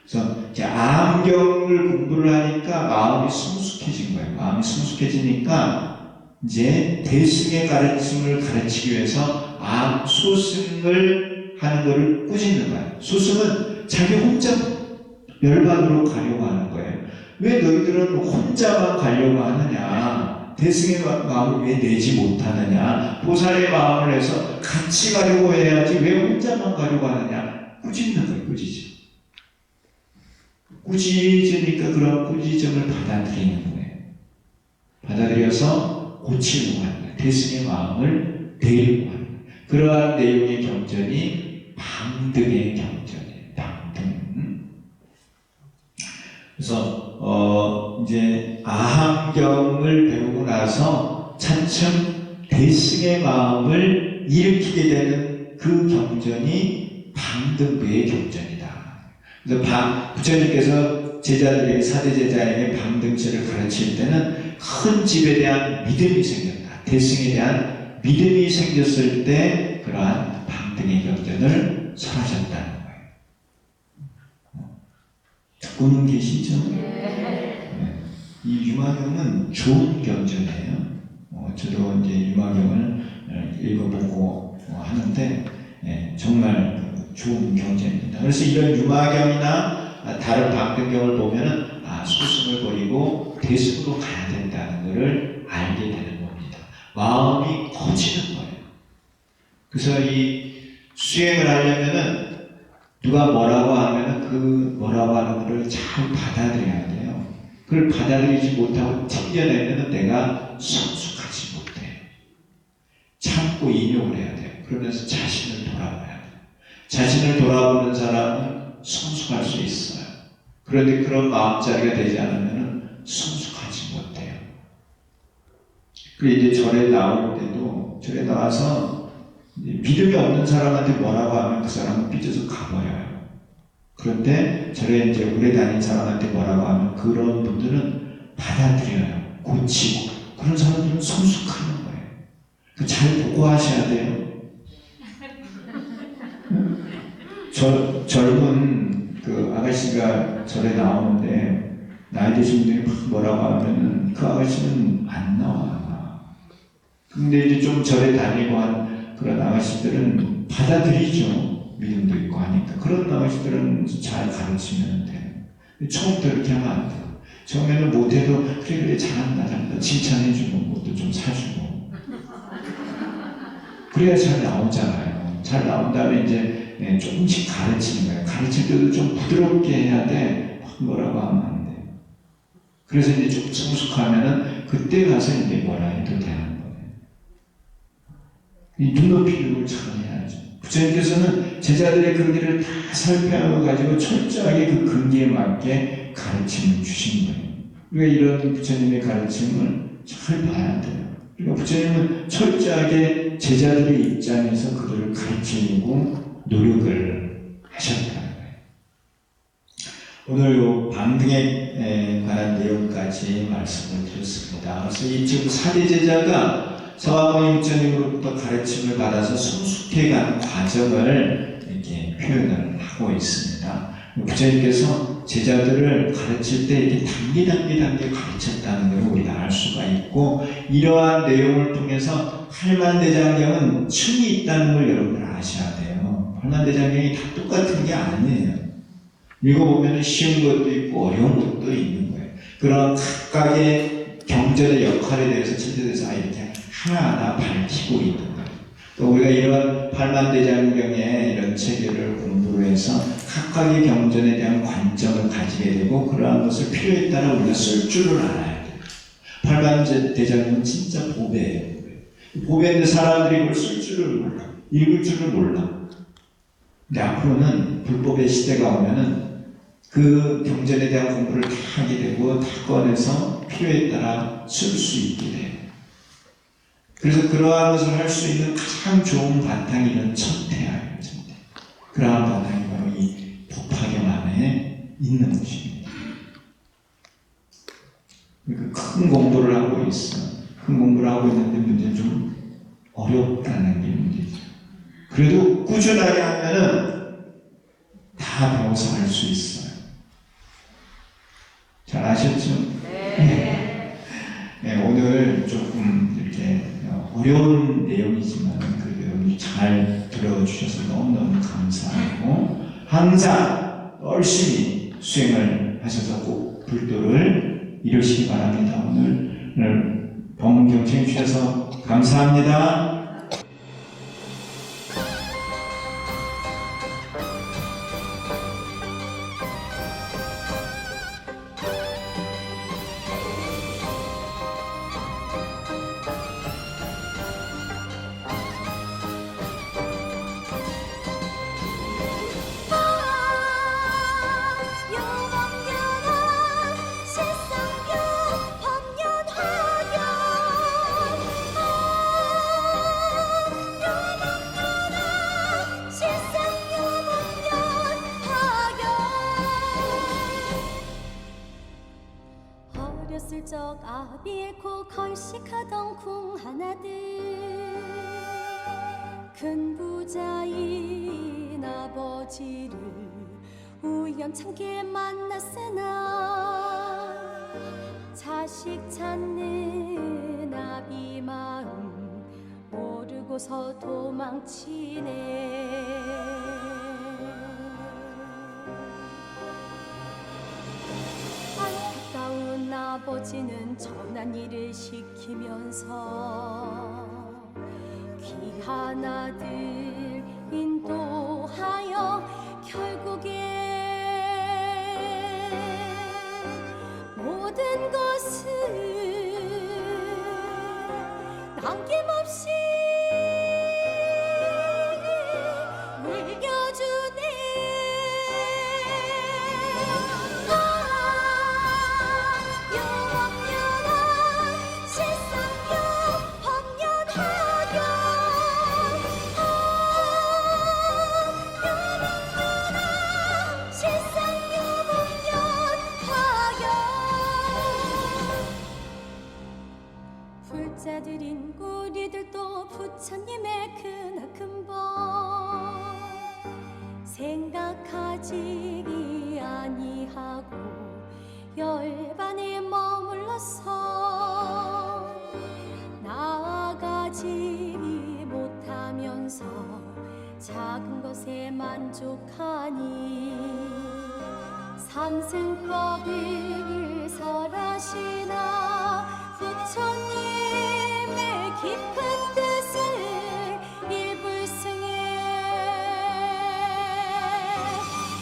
그래서 이제 아함경을 공부를 하니까 마음이 성숙해진 거예요. 마음이 성숙해지니까 이제 대승의 가르침을 가르치기 위해서 소승을 하는 것을 꾸짖는 거예요. 소승은 자기 혼자 열반으로 가려고 하는 거예요. 왜 너희들은 혼자만 가려고 하느냐? 대승의 마음을 왜 내지 못하느냐? 보살의 마음을 해서 같이 가려고 해야지 왜 혼자만 가려고 하느냐? 꾸짖는 거예요. 꾸짖으니까 그런 꾸짖음을 받아들이는 거예요. 받아들여서 고치려고 하는 거예요. 대승의 마음을 내려고 하는 거예요. 그러한 내용의 경전이 방등의 경전이에요. 방등. 그래서 이제 아함경을 배우고 나서 차츰 대승의 마음을 일으키게 되는 그 경전이 방등배의 경전이다. 그래서 부처님께서 제자들에게 사대 제자에게 방등치를 가르칠 때는 큰 집에 대한 믿음이 생겼다. 대승에 대한 믿음이 생겼을 때 그러한 방등의 경전을 설하셨다는 거예요. 듣고는 계시죠? 네. 이 유마경은 좋은 경전이에요. 저도 이제 유마경을 읽어보고 하는데 정말 좋은 경전입니다. 그래서 이런 유마경이나 다른 방등경을 보면은 소승을 버리고 대승으로 가야 된다는 것을 알게 되는 겁니다. 마음이 커지는 거예요. 그래서 이 수행을 하려면은 누가 뭐라고 하면은 그 뭐라고 하는 것을 잘 받아들여야 돼요. 그걸 받아들이지 못하고 튕겨내면은 내가 성숙하지 못해요. 참고 인용을 해야 돼요. 그러면서 자신을 돌아봐야 돼요. 자신을 돌아보는 사람은 성숙할 수 있어요. 그런데 그런 마음자리가 되지 않으면 성숙하지 못해요. 그리고 이제 절에 나올 때도 절에 나와서 믿음이 없는 사람한테 뭐라고 하면 그 사람은 삐져서 가버려요. 그런데 절에 이제 오래 다닌 사람한테 뭐라고 하면 그런 분들은 받아들여요. 고치고. 그런 사람들은 성숙하는 거예요. 잘 보고 하셔야 돼요. 젊은 그 아가씨가 절에 나오는데 나이 드신 분들이 막 뭐라고 하면은 그 아가씨는 안 나와요. 근데 이제 좀 절에 다니고 한 그런 아가씨들은 받아들이죠. 믿음도 있고 하니까. 그런 아가씨들은 잘 가르치면 돼요. 처음부터 이렇게 하면 안 돼요. 처음에는 못해도 그래 잘한다 칭찬해주고 것도 좀 사주고 그래야 잘 나오잖아요. 잘 나온 다음에 이제 조금씩 가르치는 거예요. 가르칠 때도 좀 부드럽게 해야 돼. 뭐라고 하면 안 돼. 그래서 이제 좀 성숙하면은 그때 가서 이제 뭐라 해도 되는 거예요. 이 눈높이 교육을 잘 해야죠. 부처님께서는 제자들의 근기를 다 살펴가지고 철저하게 그 근기에 맞게 가르침을 주신 거예요. 우리가 이런 부처님의 가르침을 잘 봐야 돼요. 그러니까 부처님은 철저하게 제자들의 입장에서 그들을 가르치려고 노력을 하셨다는 거예요. 오늘 방등에 관한 내용까지 말씀을 드렸습니다. 그래서 이 지금 4대 제자가 서가모니 부처님으로부터 가르침을 받아서 성숙해가는 과정을 이렇게 표현을 하고 있습니다. 부처님께서 제자들을 가르칠 때 이렇게 단계 가르쳤다는 걸 우리가 알 수가 있고, 이러한 내용을 통해서 팔만대장경은 층이 있다는 걸 여러분들 아셔야 돼요. 팔만대장경이 다 똑같은 게 아니에요. 읽어보면 쉬운 것도 있고 어려운 것도 있는 거예요. 그런 각각의 경전의 역할에 대해서 천태대사 이렇게 하나하나 밝히고 있는 거예요. 또 우리가 이런 팔만대장경의 이런 체계를 공부를 해서 각각의 경전에 대한 관점을 가지게 되고, 그러한 것을 필요에 따라 우리가 쓸 줄을 알아야 돼요. 팔만대장경은 진짜 보배예요. 보배인데 사람들이 그걸 쓸 줄을 몰라. 읽을 줄을 몰라. 근데 앞으로는 불법의 시대가 오면은 그 경전에 대한 공부를 다 하게 되고 다 꺼내서 필요에 따라 쓸 수 있게 돼요. 그래서 그러한 것을 할 수 있는 가장 좋은 바탕이 이런 천태예요. 천태. 그러한 바탕이 바로 이 법화경 안에 있는 것입니다. 그러니까 큰 공부를 하고 있어. 큰 공부를 하고 있는데 문제는 좀 어렵다는 게 문제죠. 그래도 꾸준하게 하면은 다 배워서 할 수 있어요. 잘 아셨죠? 네. 네, 오늘 조금 이렇게 어려운 내용이지만 그 내용이 잘 들어주셔서 너무너무 감사하고, 항상 열심히 수행을 하셔서 꼭 불도를 이루시기 바랍니다. 오늘 법문경 청해주셔서 감사합니다. 어렸을 적 아비고 걸식하던 궁 하나들, 큰 부자인 아버지를 우연찮게 만났으나 자식 찾는 나비 마음 모르고서 도망치네. 안타까운 아버지는 전한 일을 시키면서 귀한 아들 인도하여 결국에 모든 것을 남김없이 물겨주네. 영원한 실상요 법년하여 영원한 실상요 법년하여 불자들인 우리들도 부처님의 크나큰 법 생각하지 아니하고 열반에 머물러서 나아가지 못하면서 작은 것에 만족하니 삼승법을 설하시나 부처님의 깊은 뜻을 일불승에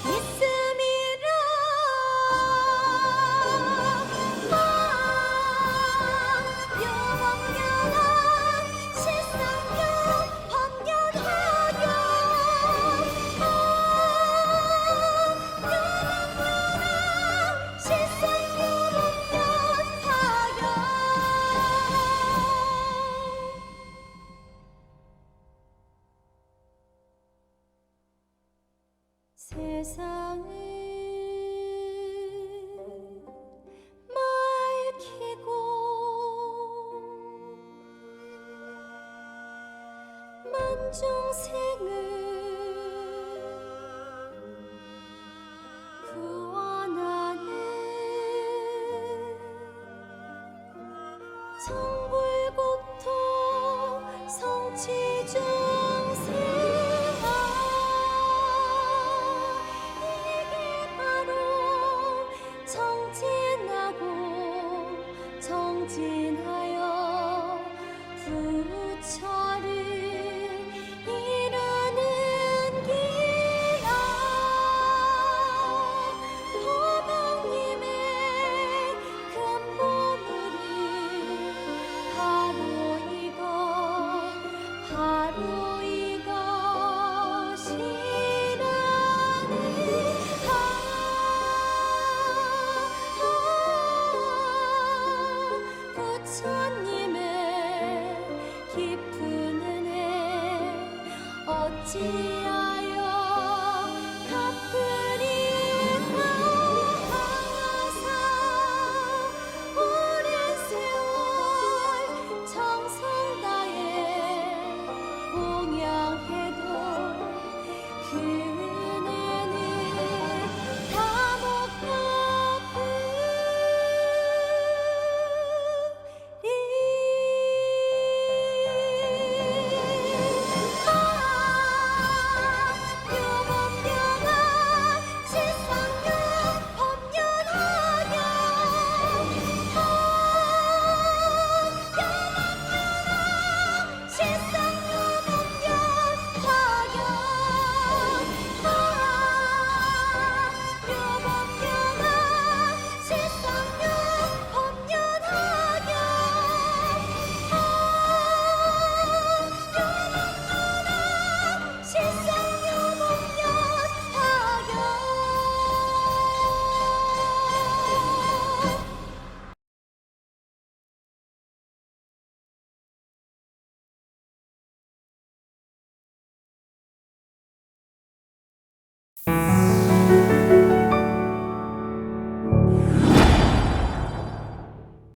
있음이라. 영원한 실상요 법년하여 영원한 실상요 법년하여. 세상을 밝히고 만중생을 구원하는 정불국토 성취중생아, 이게 바로 정진하고 정진하여 부처를 이루는 길아. 법왕님의 큰 보물이 바로 이것이라는 부처님의 깊은 은혜 어찌